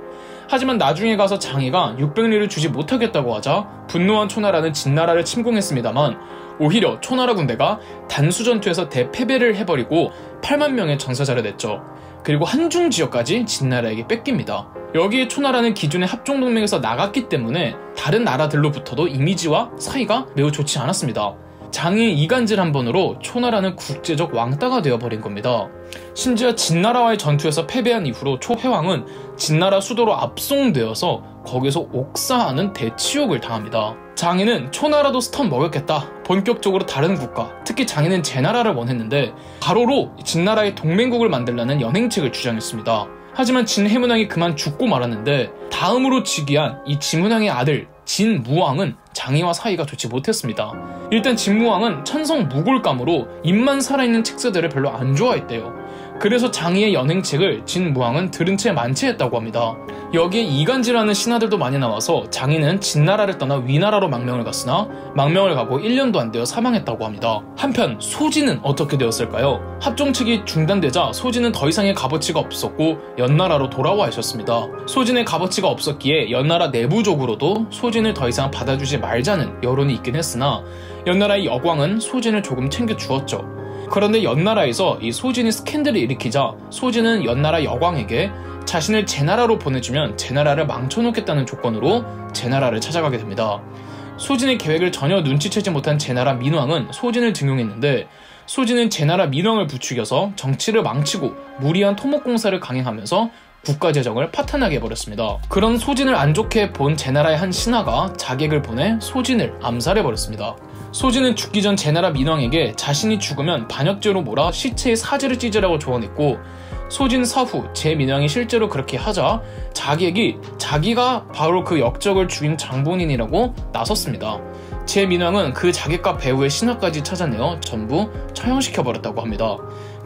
하지만 나중에 가서 장이가 600리를 주지 못하겠다고 하자 분노한 초나라는 진나라를 침공했습니다만, 오히려 초나라 군대가 단수전투에서 대패배를 해버리고 8만 명의 전사자를 냈죠. 그리고 한중 지역까지 진나라에게 뺏깁니다. 여기에 초나라는 기존의 합종동맹에서 나갔기 때문에 다른 나라들로부터도 이미지와 사이가 매우 좋지 않았습니다. 장이의 이간질 한 번으로 초나라는 국제적 왕따가 되어버린 겁니다. 심지어 진나라와의 전투에서 패배한 이후로 초회왕은 진나라 수도로 압송되어서 거기서 옥사하는 대치욕을 당합니다. 장이는 초나라도 스턴 먹였겠다, 본격적으로 다른 국가, 특히 장이는 제나라를 원했는데 가로로 진나라의 동맹국을 만들라는 연행책을 주장했습니다. 하지만 진해문왕이 그만 죽고 말았는데 다음으로 즉위한 이 진문왕의 아들 진무왕은 장이와 사이가 좋지 못했습니다. 일단 진무왕은 천성 무골감으로 입만 살아있는 책사들을 별로 안 좋아했대요. 그래서 장이의 연행책을 진무왕은 들은 채 만취했다고 합니다. 여기에 이간질하는 신하들도 많이 나와서 장이는 진나라를 떠나 위나라로 망명을 갔으나 망명을 가고 1년도 안 되어 사망했다고 합니다. 한편 소진은 어떻게 되었을까요? 합종책이 중단되자 소진은 더 이상의 값어치가 없었고 연나라로 돌아와 있었습니다. 소진의 값어치가 없었기에 연나라 내부적으로도 소진을 더 이상 받아주지 말자는 여론이 있긴 했으나 연나라의 여광은 소진을 조금 챙겨주었죠. 그런데 연나라에서 이 소진이 스캔들을 일으키자 소진은 연나라 여광에게 자신을 제나라로 보내주면 제나라를 망쳐놓겠다는 조건으로 제나라를 찾아가게 됩니다. 소진의 계획을 전혀 눈치채지 못한 제나라 민왕은 소진을 등용했는데, 소진은 제나라 민왕을 부추겨서 정치를 망치고 무리한 토목공사를 강행하면서 국가재정을 파탄하게 해버렸습니다. 그런 소진을 안 좋게 본 제나라의 한 신하가 자객을 보내 소진을 암살해버렸습니다. 소진은 죽기 전 제나라 민왕에게 자신이 죽으면 반역죄로 몰아 시체에 사지를 찢으라고 조언했고, 소진 사후 제민왕이 실제로 그렇게 하자 자객이 자기가 바로 그 역적을 죽인 장본인이라고 나섰습니다. 제민왕은 그 자객과 배우의 신하까지 찾아내어 전부 처형시켜버렸다고 합니다.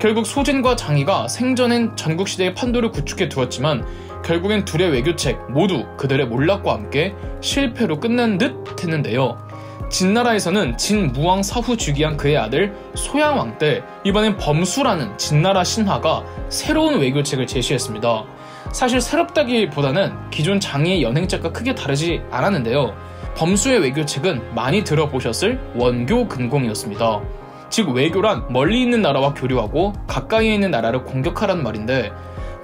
결국 소진과 장이가 생전엔 전국시대의 판도를 구축해 두었지만 결국엔 둘의 외교책 모두 그들의 몰락과 함께 실패로 끝난 듯 했는데요. 진나라에서는 진무왕 사후 즉위한 그의 아들 소양왕 때 이번엔 범수라는 진나라 신하가 새로운 외교책을 제시했습니다. 사실 새롭다기보다는 기존 장이의 연행책과 크게 다르지 않았는데요. 범수의 외교책은 많이 들어보셨을 원교 근공이었습니다. 즉 외교란 멀리 있는 나라와 교류하고 가까이에 있는 나라를 공격하라는 말인데,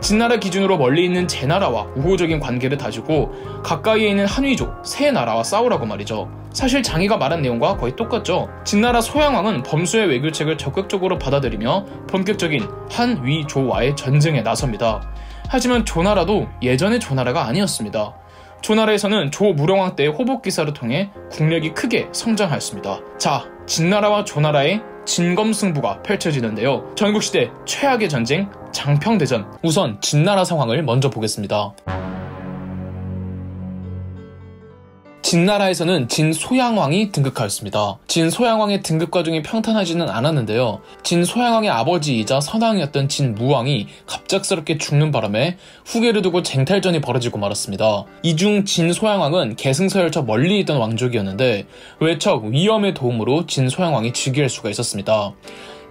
진나라 기준으로 멀리 있는 제나라와 우호적인 관계를 다지고 가까이에 있는 한위조, 세 나라와 싸우라고 말이죠. 사실 장이가 말한 내용과 거의 똑같죠. 진나라 소양왕은 범수의 외교책을 적극적으로 받아들이며 본격적인 한위조와의 전쟁에 나섭니다. 하지만 조나라도 예전의 조나라가 아니었습니다. 조나라에서는 조무령왕 때의 호복기사를 통해 국력이 크게 성장하였습니다. 자, 진나라와 조나라의 진검승부가 펼쳐지는데요. 전국시대 최악의 전쟁, 장평대전. 우선 진나라 상황을 먼저 보겠습니다. 진나라에서는 진소양왕이 등극하였습니다. 진소양왕의 등극 과정이 평탄하지는 않았는데요. 진소양왕의 아버지이자 선왕이었던 진무왕이 갑작스럽게 죽는 바람에 후계를 두고 쟁탈전이 벌어지고 말았습니다. 이중 진소양왕은 계승서열차 멀리 있던 왕족이었는데 외척 위엄의 도움으로 진소양왕이 즉위할 수가 있었습니다.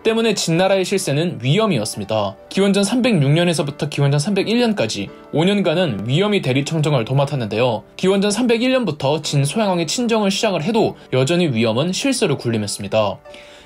때문에 진나라의 실세는 위엄이었습니다. 기원전 306년에서부터 기원전 301년까지 5년간은 위엄이 대리청정을 도맡았는데요. 기원전 301년부터 진소양왕의 친정을 시작을 해도 여전히 위엄은 실세로 군림했습니다.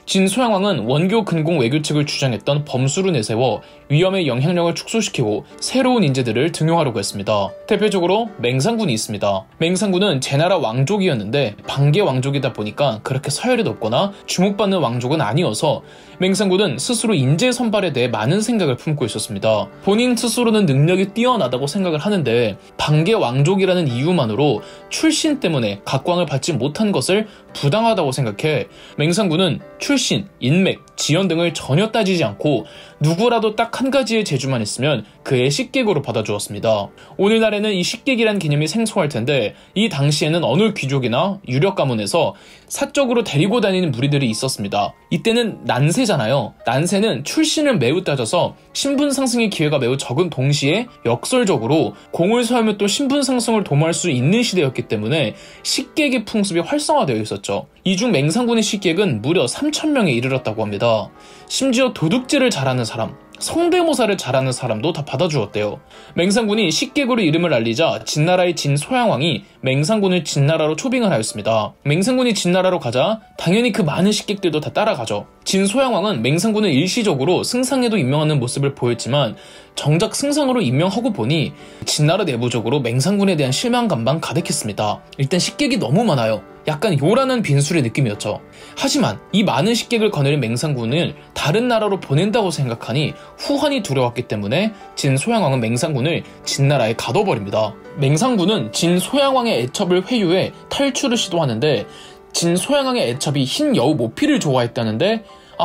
진소양왕은 원교 근공 외교책을 주장했던 범수를 내세워 위엄의 영향력을 축소시키고 새로운 인재들을 등용하려고 했습니다. 대표적으로 맹상군이 있습니다. 맹상군은 제나라 왕족이었는데 반개 왕족이다 보니까 그렇게 서열이 높거나 주목받는 왕족은 아니어서 맹상군은 스스로 인재 선발에 대해 많은 생각을 품고 있었습니다. 본인 스스로는 능력이 뛰어나다고 생각을 하는데 반개 왕족이라는 이유만으로 출신 때문에 각광을 받지 못한 것을 부당하다고 생각해 맹상군은 출신, 인맥, 지연 등을 전혀 따지지 않고 누구라도 딱 딱 한 가지의 재주만 있으면 그의 식객으로 받아주었습니다. 오늘날에는 이 식객이란 개념이 생소할 텐데 이 당시에는 어느 귀족이나 유력 가문에서 사적으로 데리고 다니는 무리들이 있었습니다. 이때는 난세잖아요. 난세는 출신을 매우 따져서 신분 상승의 기회가 매우 적은 동시에 역설적으로 공을 세우며 또 신분 상승을 도모할 수 있는 시대였기 때문에 식객의 풍습이 활성화되어 있었죠. 이 중 맹상군의 식객은 무려 3,000명에 이르렀다고 합니다. 심지어 도둑질을 잘하는 사람, 성대모사를 잘하는 사람도 다 받아주었대요. 맹상군이 식객으로 이름을 알리자 진나라의 진소양왕이 맹상군을 진나라로 초빙을 하였습니다. 맹상군이 진나라로 가자 당연히 그 많은 식객들도 다 따라가죠. 진소양왕은 맹상군을 일시적으로 승상에도 임명하는 모습을 보였지만 정작 승상으로 임명하고 보니 진나라 내부적으로 맹상군에 대한 실망감만 가득했습니다. 일단 식객이 너무 많아요. 약간 요란한 빈술의 느낌이었죠. 하지만 이 많은 식객을 거느린 맹상군을 다른 나라로 보낸다고 생각하니 후환이 두려웠기 때문에 진소양왕은 맹상군을 진나라에 가둬버립니다. 맹상군은 진소양왕의 애첩을 회유해 탈출을 시도하는데 진소양왕의 애첩이 흰 여우 모피를 좋아했다는데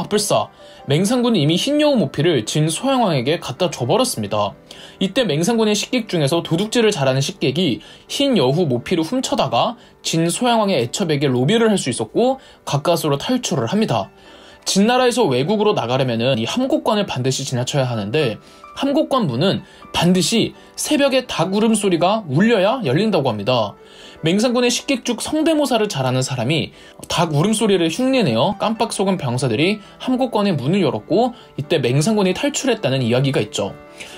불사 맹상군은 이미 흰 여우 모피를 진소양왕에게 갖다 줘버렸습니다. 이때 맹상군의 식객 중에서 도둑질을 잘하는 식객이 흰 여우 모피를 훔쳐다가 진소양왕의 애첩에게 로비를 할 수 있었고 가까스로 탈출을 합니다. 진나라에서 외국으로 나가려면 이 함곡관을 반드시 지나쳐야 하는데 함곡관 문은 반드시 새벽에 닭 울음소리가 울려야 열린다고 합니다. 맹상군의 식객 중 성대모사를 잘하는 사람이 닭 울음소리를 흉내내어 깜빡 속은 병사들이 함곡관의 문을 열었고 이때 맹상군이 탈출했다는 이야기가 있죠.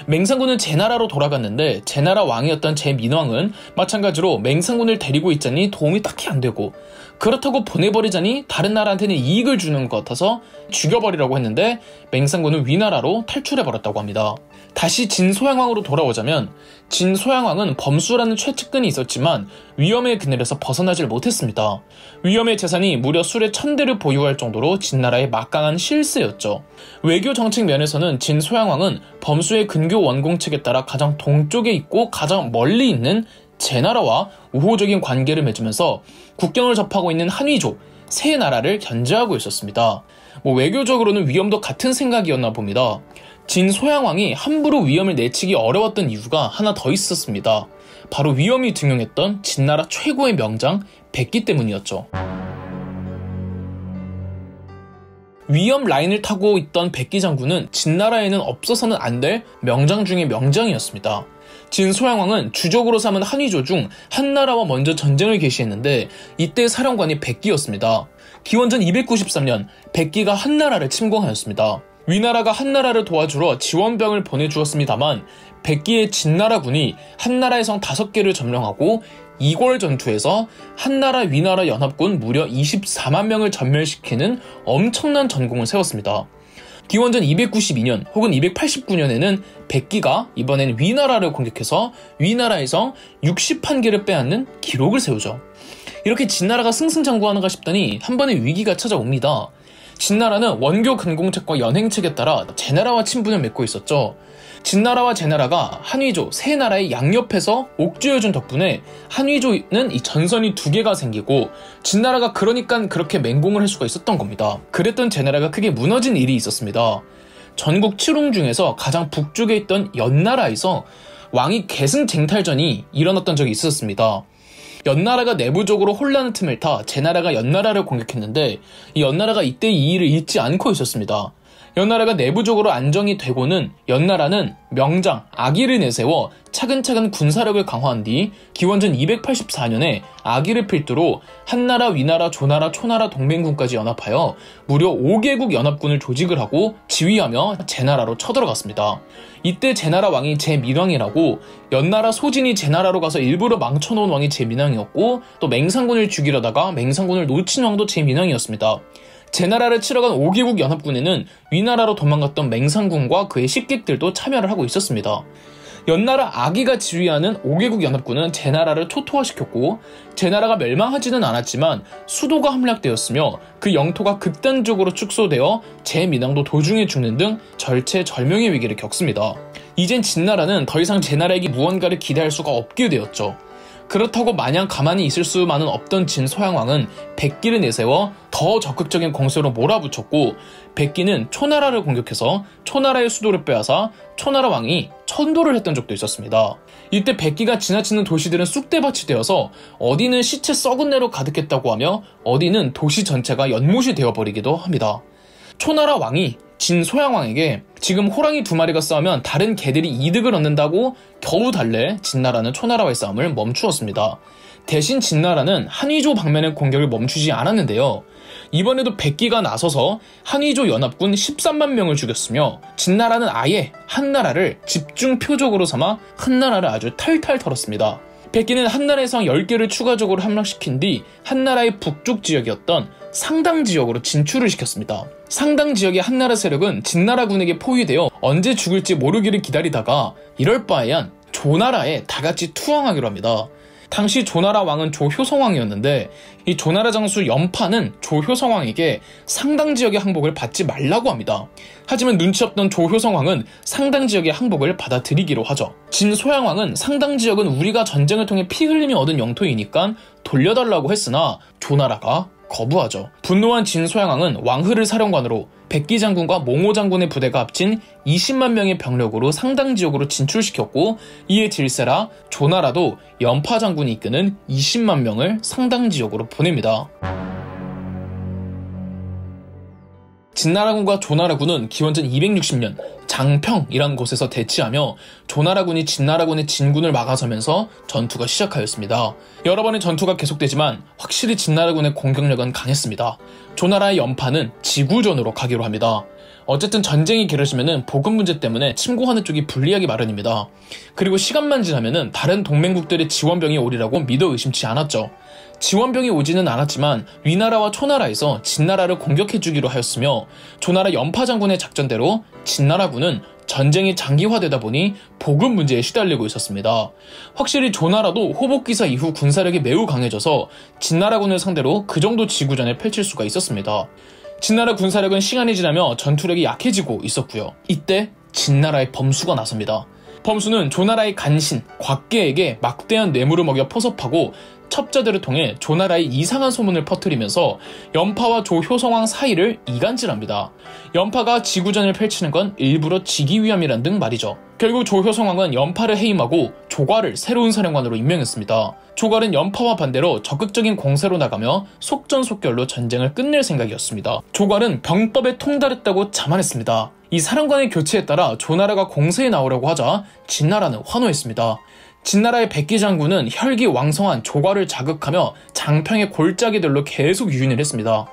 맹상군은 제나라로 돌아갔는데 제나라 왕이었던 제민왕은 마찬가지로 맹상군을 데리고 있자니 도움이 딱히 안 되고 그렇다고 보내버리자니 다른 나라한테는 이익을 주는 것 같아서 죽여버리라고 했는데 맹상군은 위나라로 탈출해버렸다고 합니다. 다시 진소양왕으로 돌아오자면 진소양왕은 범수라는 최측근이 있었지만 위험의 그늘에서 벗어나질 못했습니다. 위험의 재산이 무려 수레 1,000대를 보유할 정도로 진나라의 막강한 실세였죠. 외교 정책 면에서는 진소양왕은 범수의 근교 원공책에 따라 가장 동쪽에 있고 가장 멀리 있는 제나라와 우호적인 관계를 맺으면서 국경을 접하고 있는 한위족 세 나라를 견제하고 있었습니다. 외교적으로는 위험도 같은 생각이었나 봅니다. 진소양왕이 함부로 위험을 내치기 어려웠던 이유가 하나 더 있었습니다. 바로 위험이 등용했던 진나라 최고의 명장 백기 때문이었죠. 위험 라인을 타고 있던 백기 장군은 진나라에는 없어서는 안 될 명장 중의 명장이었습니다. 진소양왕은 주적으로 삼은 한위조 중 한나라와 먼저 전쟁을 개시했는데 이때 사령관이 백기였습니다. 기원전 293년 백기가 한나라를 침공하였습니다. 위나라가 한나라를 도와주러 지원병을 보내주었습니다만 백기의 진나라군이 한나라의 성 5개를 점령하고 이궐 전투에서 한나라 위나라 연합군 무려 24만 명을 전멸시키는 엄청난 전공을 세웠습니다. 기원전 292년 혹은 289년에는 백기가 이번엔 위나라를 공격해서 위나라의 성 61개를 빼앗는 기록을 세우죠. 이렇게 진나라가 승승장구하는가 싶더니 한 번의 위기가 찾아옵니다. 진나라는 원교 근공책과 연행책에 따라 제나라와 친분을 맺고 있었죠. 진나라와 제나라가 한위조 세 나라의 양옆에서 옥죄어준 덕분에 한위조는 이 전선이 2개가 생기고 진나라가 그러니까 그렇게 맹공을 할 수가 있었던 겁니다. 그랬던 제나라가 크게 무너진 일이 있었습니다. 전국 7웅 중에서 가장 북쪽에 있던 연나라에서 왕위 계승쟁탈전이 일어났던 적이 있었습니다. 연나라가 내부적으로 혼란의 틈을 타 제나라가 연나라를 공격했는데 이 연나라가 이때 이 일을 잊지 않고 있었습니다. 연나라가 내부적으로 안정이 되고는 연나라는 명장 아기를 내세워 차근차근 군사력을 강화한 뒤 기원전 284년에 아기를 필두로 한나라, 위나라, 조나라, 초나라 동맹군까지 연합하여 무려 5개국 연합군을 조직을 하고 지휘하며 제나라로 쳐들어갔습니다. 이때 제나라 왕이 제민왕이라고 연나라 소진이 제나라로 가서 일부러 망쳐놓은 왕이 제민왕이었고 또 맹상군을 죽이려다가 맹상군을 놓친 왕도 제민왕이었습니다. 제나라를 치러 간 5개국 연합군에는 위나라로 도망갔던 맹상군과 그의 식객들도 참여를 하고 있었습니다. 연나라 아기가 지휘하는 5개국 연합군은 제나라를 초토화시켰고 제나라가 멸망하지는 않았지만 수도가 함락되었으며 그 영토가 극단적으로 축소되어 제민왕도 도중에 죽는 등 절체절명의 위기를 겪습니다. 이젠 진나라는 더 이상 제나라에게 무언가를 기대할 수가 없게 되었죠. 그렇다고 마냥 가만히 있을 수만은 없던 진소양왕은 백기를 내세워 더 적극적인 공세로 몰아붙였고, 백기는 초나라를 공격해서 초나라의 수도를 빼앗아 초나라 왕이 천도를 했던 적도 있었습니다. 이때 백기가 지나치는 도시들은 쑥대밭이 되어서 어디는 시체 썩은 내로 가득했다고 하며 어디는 도시 전체가 연못이 되어버리기도 합니다. 초나라 왕이 진소양왕에게 지금 호랑이 2마리가 싸우면 다른 개들이 이득을 얻는다고 겨우 달래 진나라는 초나라와의 싸움을 멈추었습니다. 대신 진나라는 한위조 방면의 공격을 멈추지 않았는데요. 이번에도 백기가 나서서 한위조 연합군 13만 명을 죽였으며 진나라는 아예 한나라를 집중 표적으로 삼아 한나라를 아주 탈탈 털었습니다. 백기는 한나라에서 10개를 추가적으로 함락시킨 뒤 한나라의 북쪽 지역이었던 상당 지역으로 진출을 시켰습니다. 상당 지역의 한나라 세력은 진나라군에게 포위되어 언제 죽을지 모르기를 기다리다가 이럴 바에야 조나라에 다같이 투항하기로 합니다. 당시 조나라 왕은 조효성왕이었는데 이 조나라 장수 연파는 조효성왕에게 상당 지역의 항복을 받지 말라고 합니다. 하지만 눈치 없던 조효성왕은 상당 지역의 항복을 받아들이기로 하죠. 진소양왕은 상당 지역은 우리가 전쟁을 통해 피 흘림이 얻은 영토이니까 돌려달라고 했으나 조나라가 거부하죠. 분노한 진소양왕은 왕흐를 사령관으로 백기 장군과 몽호 장군의 부대가 합친 20만 명의 병력으로 상당 지역으로 진출시켰고, 이에 질세라 조나라도 연파 장군이 이끄는 20만 명을 상당 지역으로 보냅니다. 진나라군과 조나라군은 기원전 260년 장평이라는 곳에서 대치하며 조나라군이 진나라군의 진군을 막아서면서 전투가 시작하였습니다. 여러 번의 전투가 계속되지만 확실히 진나라군의 공격력은 강했습니다. 조나라의 연파는 지구전으로 가기로 합니다. 어쨌든 전쟁이 길어지면 보급 문제 때문에 침공하는 쪽이 불리하기 마련입니다. 그리고 시간만 지나면 다른 동맹국들의 지원병이 오리라고 믿어 의심치 않았죠. 지원병이 오지는 않았지만 위나라와 초나라에서 진나라를 공격해주기로 하였으며, 조나라 연파 장군의 작전대로 진나라군은 전쟁이 장기화되다 보니 보급 문제에 시달리고 있었습니다. 확실히 조나라도 호복기사 이후 군사력이 매우 강해져서 진나라군을 상대로 그 정도 지구전을 펼칠 수가 있었습니다. 진나라 군사력은 시간이 지나며 전투력이 약해지고 있었고요. 이때 진나라의 범수가 나섭니다. 범수는 조나라의 간신 곽계에게 막대한 뇌물을 먹여 포섭하고 첩자들을 통해 조나라의 이상한 소문을 퍼뜨리면서 연파와 조효성왕 사이를 이간질합니다. 연파가 지구전을 펼치는 건 일부러 지기 위함이란 등 말이죠. 결국 조효성왕은 연파를 해임하고 조괄을 새로운 사령관으로 임명했습니다. 조괄은 연파와 반대로 적극적인 공세로 나가며 속전속결로 전쟁을 끝낼 생각이었습니다. 조괄은 병법에 통달했다고 자만했습니다. 이 사령관의 교체에 따라 조나라가 공세에 나오려고 하자 진나라는 환호했습니다. 진나라의 백기 장군은 혈기 왕성한 조괄을 자극하며 장평의 골짜기들로 계속 유인을 했습니다.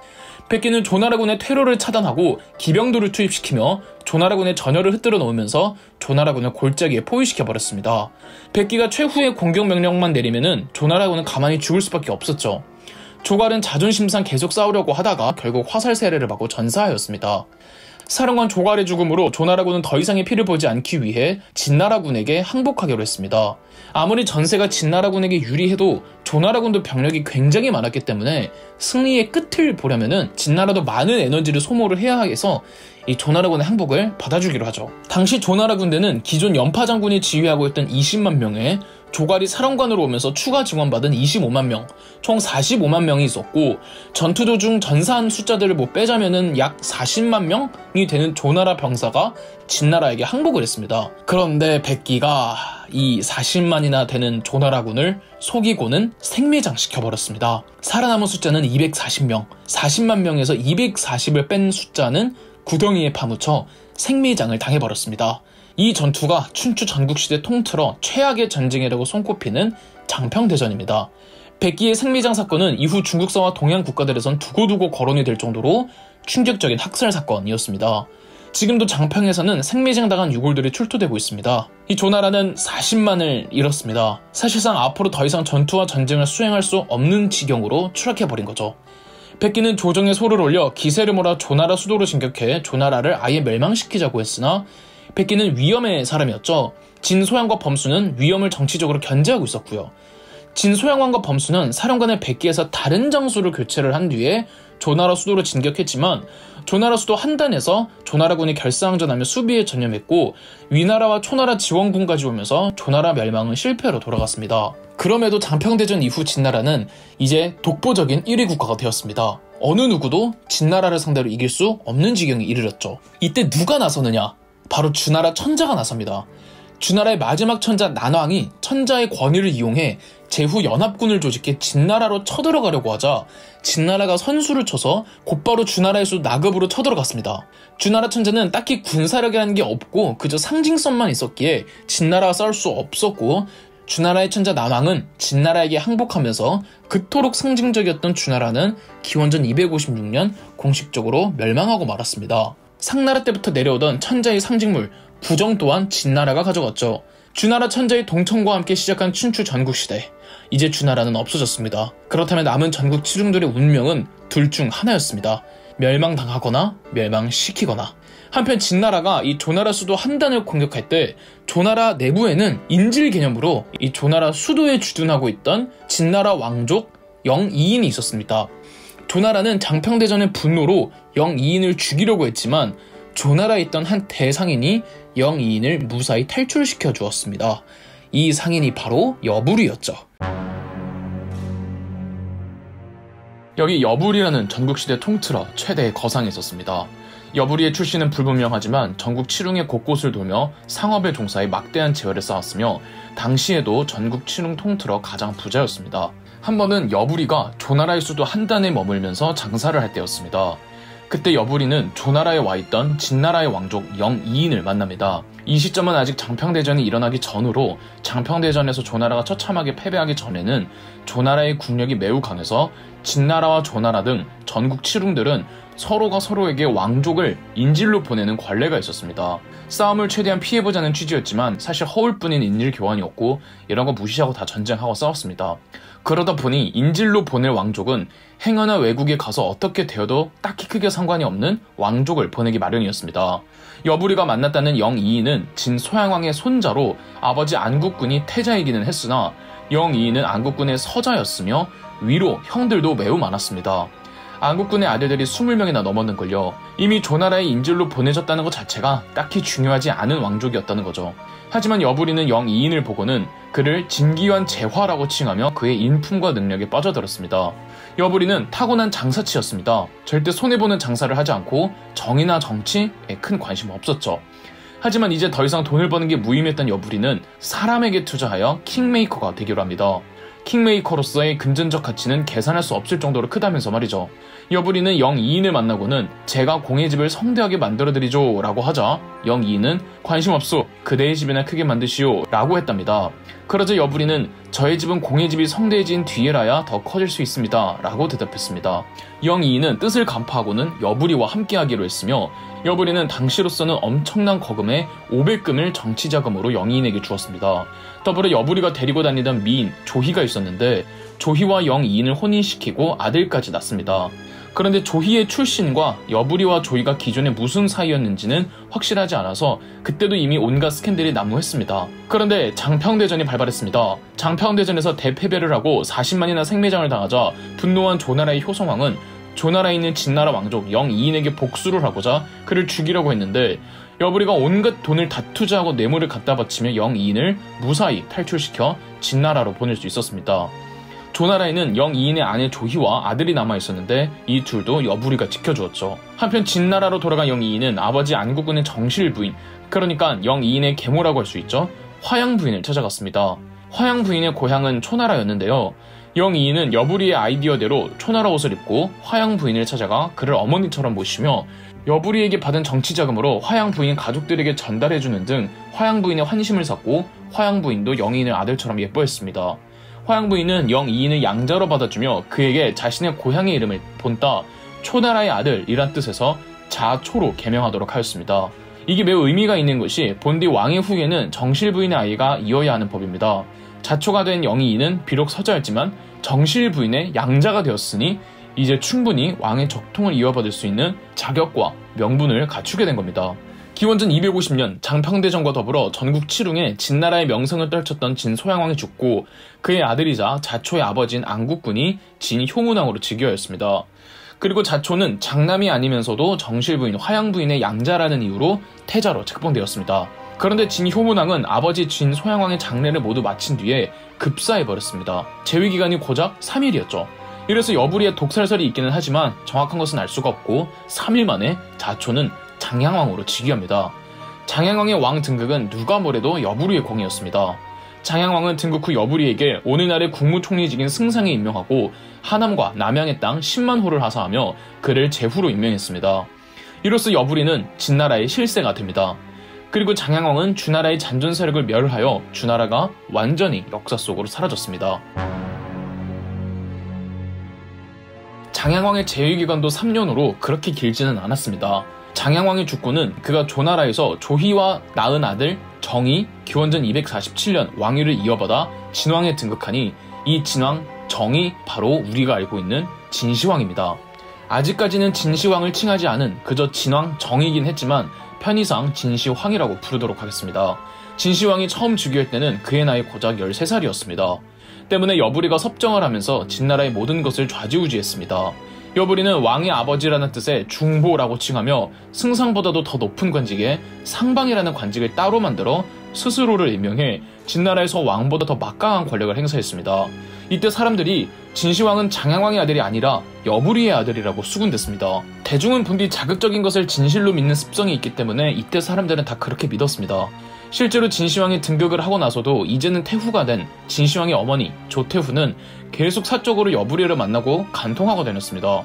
백기는 조나라군의 퇴로를 차단하고 기병들을 투입시키며 조나라군의 전열을 흩뜨러 놓으면서 조나라군을 골짜기에 포위시켜버렸습니다. 백기가 최후의 공격 명령만 내리면은 조나라군은 가만히 죽을 수밖에 없었죠. 조괄은 자존심상 계속 싸우려고 하다가 결국 화살 세례를 받고 전사하였습니다. 사령관 조괄의 죽음으로 조나라군은 더 이상의 피를 보지 않기 위해 진나라군에게 항복하기로 했습니다. 아무리 전세가 진나라군에게 유리해도 조나라군도 병력이 굉장히 많았기 때문에 승리의 끝을 보려면은 진나라도 많은 에너지를 소모를 해야 해서 이 조나라군의 항복을 받아주기로 하죠. 당시 조나라 군대는 기존 연파 장군이 지휘하고 있던 20만 명에 조괄이 사령관으로 오면서 추가 증원받은 25만 명, 총 45만 명이 있었고, 전투 도중 전사한 숫자들을 빼자면은 약 40만 명이 되는 조나라 병사가 진나라에게 항복을 했습니다. 그런데 백기가 이 40만이나 되는 조나라군을 속이고는 생매장시켜버렸습니다. 살아남은 숫자는 240명, 40만 명에서 240을 뺀 숫자는 구덩이에 파묻혀 생매장을 당해버렸습니다. 이 전투가 춘추 전국시대 통틀어 최악의 전쟁이라고 손꼽히는 장평대전입니다. 백기의 생매장 사건은 이후 중국사와 동양 국가들에선 두고두고 거론이 될 정도로 충격적인 학살 사건이었습니다. 지금도 장평에서는 생매장 당한 유골들이 출토되고 있습니다. 이 조나라는 40만을 잃었습니다. 사실상 앞으로 더 이상 전투와 전쟁을 수행할 수 없는 지경으로 추락해버린 거죠. 백기는 조정에 소를 올려 기세를 몰아 조나라 수도로 진격해 조나라를 아예 멸망시키자고 했으나 백기는 위험의 사람이었죠. 진소양과 범수는 위험을 정치적으로 견제하고 있었고요. 진소양왕과 범수는 사령관을 백기에서 다른 장소로 교체를 한 뒤에 조나라 수도로 진격했지만 조나라 수도 한단에서 조나라군이 결사항전하며 수비에 전념했고 위나라와 초나라 지원군까지 오면서 조나라 멸망은 실패로 돌아갔습니다. 그럼에도 장평대전 이후 진나라는 이제 독보적인 1위 국가가 되었습니다. 어느 누구도 진나라를 상대로 이길 수 없는 지경에 이르렀죠. 이때 누가 나서느냐? 바로 주나라 천자가 나섭니다. 주나라의 마지막 천자 난왕이 천자의 권위를 이용해 제후 연합군을 조직해 진나라로 쳐들어가려고 하자 진나라가 선수를 쳐서 곧바로 주나라의 수 나급으로 쳐들어갔습니다. 주나라 천자는 딱히 군사력이라는 게 없고 그저 상징성만 있었기에 진나라와 싸울 수 없었고, 주나라의 천자 난왕은 진나라에게 항복하면서 그토록 상징적이었던 주나라는 기원전 256년 공식적으로 멸망하고 말았습니다. 상나라 때부터 내려오던 천자의 상징물 부정 또한 진나라가 가져갔죠. 주나라 천자의 동청과 함께 시작한 춘추 전국시대, 이제 주나라는 없어졌습니다. 그렇다면 남은 전국 칠흥들의 운명은 둘 중 하나였습니다. 멸망당하거나 멸망시키거나. 한편 진나라가 이 조나라 수도 한단을 공격할 때 조나라 내부에는 인질 개념으로 이 조나라 수도에 주둔하고 있던 진나라 왕족 영이인이 있었습니다. 조나라는 장평대전의 분노로 영이인을 죽이려고 했지만 조나라에 있던 한 대상인이 영이인을 무사히 탈출시켜 주었습니다. 이 상인이 바로 여부리였죠. 여기 여부리라는 전국시대 통틀어 최대의 거상이 있었습니다. 여부리의 출신은 불분명하지만 전국 칠흥의 곳곳을 돌며 상업에 종사해 막대한 재화를 쌓았으며 당시에도 전국 칠흥 통틀어 가장 부자였습니다. 한 번은 여부리가 조나라의 수도 한단에 머물면서 장사를 할 때였습니다. 그때 여부리는 조나라에 와있던 진나라의 왕족 영이인을 만납니다. 이 시점은 아직 장평대전이 일어나기 전으로 장평대전에서 조나라가 처참하게 패배하기 전에는 조나라의 국력이 매우 강해서 진나라와 조나라 등 전국 칠흥들은 서로가 서로에게 왕족을 인질로 보내는 관례가 있었습니다. 싸움을 최대한 피해보자는 취지였지만 사실 허울뿐인 인질 교환이었고 이런 거 무시하고 다 전쟁하고 싸웠습니다. 그러다 보니 인질로 보낼 왕족은 행여나 외국에 가서 어떻게 되어도 딱히 크게 상관이 없는 왕족을 보내기 마련이었습니다. 여부리가 만났다는 영이인은 진소양왕의 손자로 아버지 안국군이 태자이기는 했으나 영이인은 안국군의 서자였으며 위로 형들도 매우 많았습니다. 안국군의 아들들이 20명이나 넘었는걸요. 이미 조나라의 인질로 보내졌다는 것 자체가 딱히 중요하지 않은 왕족이었다는 거죠. 하지만 여부리는 영이인을 보고는 그를 진기환 제화라고 칭하며 그의 인품과 능력에 빠져들었습니다. 여부리는 타고난 장사치였습니다. 절대 손해보는 장사를 하지 않고 정의나 정치에 큰 관심 없었죠. 하지만 이제 더 이상 돈을 버는 게 무의미했던 여부리는 사람에게 투자하여 킹메이커가 되기로 합니다. 킹메이커로서의 금전적 가치는 계산할 수 없을 정도로 크다면서 말이죠. 여부리는 영이인을 만나고는 제가 공의 집을 성대하게 만들어드리죠 라고 하자 영이인은 관심 없소, 그대의 집이나 크게 만드시오 라고 했답니다. 그러자 여부리는 저의 집은 공의 집이 성대해진 뒤에라야 더 커질 수 있습니다 라고 대답했습니다. 영이인은 뜻을 간파하고는 여부리와 함께하기로 했으며 여부리는 당시로서는 엄청난 거금의 500금을 정치자금으로 영이인에게 주었습니다. 더불어 여부리가 데리고 다니던 미인 조희가 있었는데 조희와 영이인을 혼인시키고 아들까지 낳습니다. 그런데 조희의 출신과 여부리와 조희가 기존에 무슨 사이였는지는 확실하지 않아서 그때도 이미 온갖 스캔들이 난무했습니다. 그런데 장평대전이 발발했습니다. 장평대전에서 대패배를 하고 40만이나 생매장을 당하자 분노한 조나라의 효성왕은 조나라에 있는 진나라 왕족 영이인에게 복수를 하고자 그를 죽이려고 했는데 여부리가 온갖 돈을 다 투자하고 뇌물을 갖다 바치며 영이인을 무사히 탈출시켜 진나라로 보낼 수 있었습니다. 조나라에는 영이인의 아내 조희와 아들이 남아있었는데 이 둘도 여부리가 지켜주었죠. 한편 진나라로 돌아간 영이인은 아버지 안국군의 정실 부인, 그러니까 영이인의 계모라고 할 수 있죠. 화양 부인을 찾아갔습니다. 화양 부인의 고향은 초나라였는데요. 영이인은 여부리의 아이디어대로 초나라 옷을 입고 화양 부인을 찾아가 그를 어머니처럼 모시며 여부리에게 받은 정치자금으로 화양 부인 가족들에게 전달해주는 등 화양 부인의 환심을 샀고 화양 부인도 영이인을 아들처럼 예뻐했습니다. 화양 부인은 영이인을 양자로 받아주며 그에게 자신의 고향의 이름을 본따 초나라의 아들이란 뜻에서 자초로 개명하도록 하였습니다. 이게 매우 의미가 있는 것이 본디 왕의 후계는 정실 부인의 아이가 이어야 하는 법입니다. 자초가 된 영이인은 비록 서자였지만 정실 부인의 양자가 되었으니 이제 충분히 왕의 적통을 이어받을 수 있는 자격과 명분을 갖추게 된 겁니다. 기원전 250년 장평대전과 더불어 전국 칠흥에 진나라의 명성을 떨쳤던 진소양왕이 죽고 그의 아들이자 자초의 아버지인 안국군이 진효문왕으로 즉위하였습니다. 그리고 자초는 장남이 아니면서도 정실부인 화양부인의 양자라는 이유로 태자로 책봉되었습니다. 그런데 진효문왕은 아버지 진소양왕의 장례를 모두 마친 뒤에 급사해버렸습니다. 재위기간이 고작 3일이었죠. 이래서 여부리의 독살설이 있기는 하지만 정확한 것은 알 수가 없고 3일 만에 자초는 장양왕으로 즉위합니다. 장양왕의 왕 등극은 누가 뭐래도 여부리의 공이었습니다. 장양왕은 등극 후 여부리에게 오늘날의 국무총리직인 승상에 임명하고 하남과 남양의 땅 10만 호를 하사하며 그를 제후로 임명했습니다. 이로써 여부리는 진나라의 실세가 됩니다. 그리고 장양왕은 주나라의 잔존 세력을 멸하여 주나라가 완전히 역사 속으로 사라졌습니다. 장양왕의 재위기간도 3년으로 그렇게 길지는 않았습니다. 장양왕의 죽고는 그가 조나라에서 조희와 낳은 아들 정이 기원전 247년 왕위를 이어받아 진왕에 등극하니 이 진왕 정이 바로 우리가 알고 있는 진시황입니다. 아직까지는 진시황을 칭하지 않은 그저 진왕 정이긴 했지만 편의상 진시황이라고 부르도록 하겠습니다. 진시황이 처음 즉위할 때는 그의 나이 고작 13살이었습니다. 때문에 여부리가 섭정을 하면서 진나라의 모든 것을 좌지우지했습니다. 여부리는 왕의 아버지라는 뜻의 중보라고 칭하며 승상보다도 더 높은 관직에 상방이라는 관직을 따로 만들어 스스로를 임명해 진나라에서 왕보다 더 막강한 권력을 행사했습니다. 이때 사람들이 진시황은 장양왕의 아들이 아니라 여부리의 아들이라고 수군댔습니다. 대중은 본디 자극적인 것을 진실로 믿는 습성이 있기 때문에 이때 사람들은 다 그렇게 믿었습니다. 실제로 진시황이 등극을 하고 나서도 이제는 태후가 된 진시황의 어머니 조태후는 계속 사적으로 여부리를 만나고 간통하고 다녔습니다.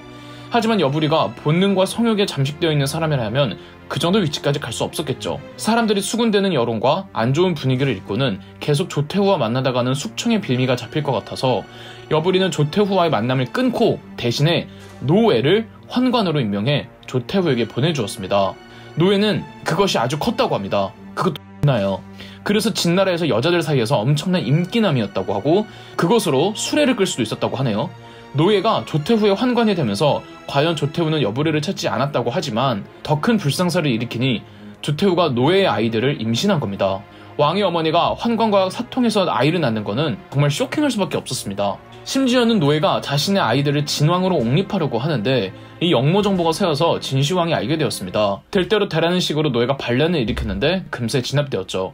하지만 여부리가 본능과 성욕에 잠식되어 있는 사람이라면 그 정도 위치까지 갈 수 없었겠죠. 사람들이 수군대는 여론과 안 좋은 분위기를 읽고는 계속 조태후와 만나다가는 숙청의 빌미가 잡힐 것 같아서 여부리는 조태후와의 만남을 끊고 대신에 노예를 환관으로 임명해 조태후에게 보내주었습니다. 노예는 그것이 아주 컸다고 합니다. 그것도 나요. 그래서 진나라에서 여자들 사이에서 엄청난 인기남이었다고 하고 그것으로 수레를 끌 수도 있었다고 하네요. 노예가 조태후의 환관이 되면서 과연 조태후는 여부리를 찾지 않았다고 하지만 더 큰 불상사를 일으키니 조태후가 노예의 아이들을 임신한 겁니다. 왕의 어머니가 환관과 사통해서 아이를 낳는 거는 정말 쇼킹할 수밖에 없었습니다. 심지어는 노예가 자신의 아이들을 진왕으로 옹립하려고 하는데 이 역모 정보가 새어서 진시황이 알게 되었습니다. 될 대로 되라는 식으로 노예가 반란을 일으켰는데 금세 진압되었죠.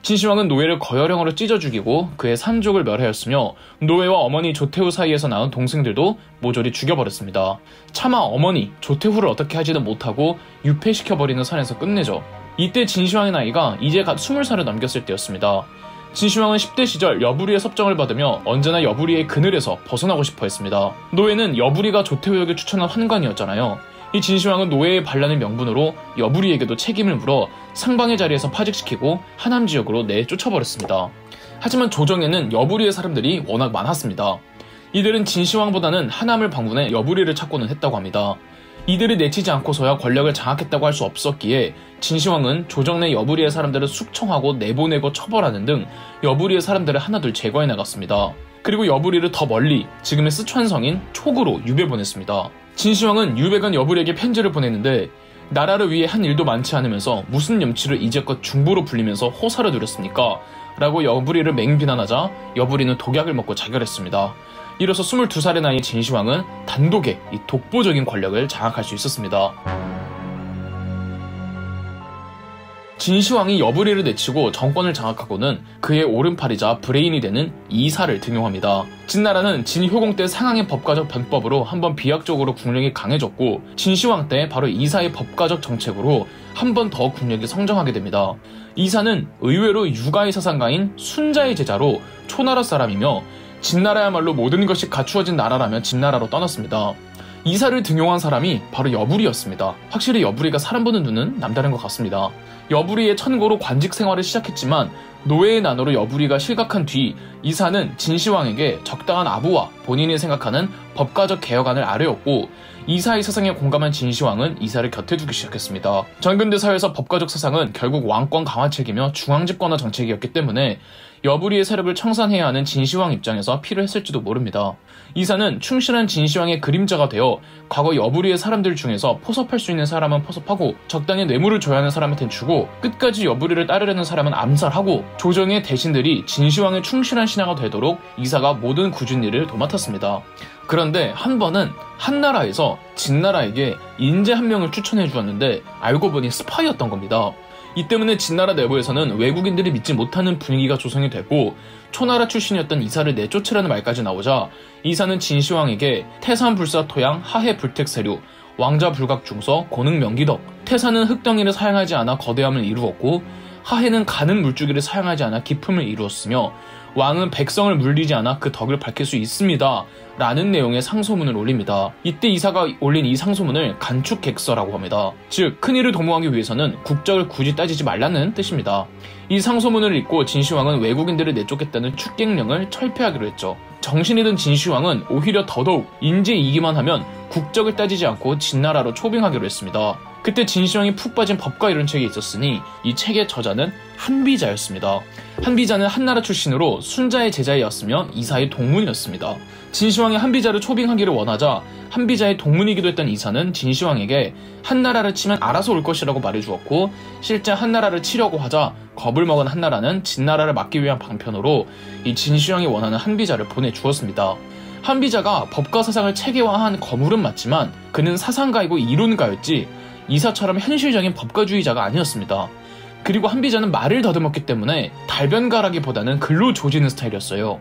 진시황은 노예를 거열형으로 찢어 죽이고 그의 산족을 멸하였으며 노예와 어머니 조태후 사이에서 낳은 동생들도 모조리 죽여버렸습니다. 차마 어머니 조태후를 어떻게 하지도 못하고 유폐시켜버리는 선에서 끝내죠. 이때 진시황의 나이가 이제 갓 20살을 넘겼을 때였습니다. 진시황은 10대 시절 여부리의 섭정을 받으며 언제나 여부리의 그늘에서 벗어나고 싶어 했습니다. 노예는 여부리가 조태후에게 추천한 환관이었잖아요. 이 진시황은 노예의 반란을 명분으로 여부리에게도 책임을 물어 상방의 자리에서 파직시키고 하남 지역으로 내쫓아버렸습니다. 하지만 조정에는 여부리의 사람들이 워낙 많았습니다. 이들은 진시황보다는 하남을 방문해 여부리를 찾고는 했다고 합니다. 이들을 내치지 않고서야 권력을 장악했다고 할 수 없었기에 진시황은 조정 내 여부리의 사람들을 숙청하고 내보내고 처벌하는 등 여부리의 사람들을 하나둘 제거해 나갔습니다. 그리고 여부리를 더 멀리 지금의 쓰촨성인 촉으로 유배 보냈습니다. 진시황은 유배간 여부리에게 편지를 보냈는데 나라를 위해 한 일도 많지 않으면서 무슨 염치를 이제껏 중보로 불리면서 호사를 누렸습니까? 라고 여부리를 맹비난하자 여부리는 독약을 먹고 자결했습니다. 이로써 22살의 나이 진시황은 단독에 이 독보적인 권력을 장악할 수 있었습니다. 진시황이 여부리를 내치고 정권을 장악하고는 그의 오른팔이자 브레인이 되는 이사를 등용합니다. 진나라는 진효공 때 상항의 법가적 변법으로 한번 비약적으로 국력이 강해졌고 진시황 때 바로 이사의 법가적 정책으로 한 번 더 국력이 성장하게 됩니다. 이사는 의외로 육아의 사상가인 순자의 제자로 초나라 사람이며 진나라야말로 모든 것이 갖추어진 나라라면 진나라로 떠났습니다. 이사를 등용한 사람이 바로 여부리였습니다. 확실히 여부리가 사람 보는 눈은 남다른 것 같습니다. 여부리의 천고로 관직 생활을 시작했지만 노예의 난으로 여부리가 실각한 뒤 이사는 진시황에게 적당한 아부와 본인이 생각하는 법가적 개혁안을 아뢰었고 이사의 사상에 공감한 진시황은 이사를 곁에 두기 시작했습니다. 전근대 사회에서 법가적 사상은 결국 왕권 강화책이며 중앙집권화 정책이었기 때문에 여부리의 세력을 청산해야 하는 진시황 입장에서 필요했을지도 모릅니다. 이사는 충실한 진시황의 그림자가 되어 과거 여부리의 사람들 중에서 포섭할 수 있는 사람은 포섭하고 적당히 뇌물을 줘야 하는 사람한테 주고 끝까지 여부리를 따르려는 사람은 암살하고 조정의 대신들이 진시황의 충실한 신하가 되도록 이사가 모든 굳은 일을 도맡았습니다. 그런데 한 번은 한나라에서 진나라에게 인재 한 명을 추천해 주었는데 알고 보니 스파이였던 겁니다. 이 때문에 진나라 내부에서는 외국인들이 믿지 못하는 분위기가 조성이 되고 초나라 출신이었던 이사를 내쫓으라는 말까지 나오자 이사는 진시황에게 태산 불사 토양 하해 불택 세류 왕자 불각 중서 고능 명기덕 태산은 흙덩이를 사용하지 않아 거대함을 이루었고 하해는 가는 물주기를 사용하지 않아 깊음을 이루었으며 왕은 백성을 물리지 않아 그 덕을 밝힐 수 있습니다. 라는 내용의 상소문을 올립니다. 이때 이사가 올린 이 상소문을 간축객서라고 합니다. 즉 큰일을 도모하기 위해서는 국적을 굳이 따지지 말라는 뜻입니다. 이 상소문을 읽고 진시황은 외국인들을 내쫓겠다는 축객령을 철폐하기로 했죠. 정신이 든 진시황은 오히려 더더욱 인재이기만 하면 국적을 따지지 않고 진나라로 초빙하기로 했습니다. 그때 진시황이 푹 빠진 법과 이론 책이 있었으니 이 책의 저자는 한비자였습니다. 한비자는 한나라 출신으로 순자의 제자이었으며 이사의 동문이었습니다. 진시황이 한비자를 초빙하기를 원하자 한비자의 동문이기도 했던 이사는 진시황에게 한나라를 치면 알아서 올 것이라고 말해주었고 실제 한나라를 치려고 하자 겁을 먹은 한나라는 진나라를 막기 위한 방편으로 이 진시황이 원하는 한비자를 보내주었습니다. 한비자가 법과 사상을 체계화한 거물은 맞지만 그는 사상가이고 이론가였지 이사처럼 현실적인 법가주의자가 아니었습니다. 그리고 한비자는 말을 더듬었기 때문에 달변가라기보다는 글로 조지는 스타일이었어요.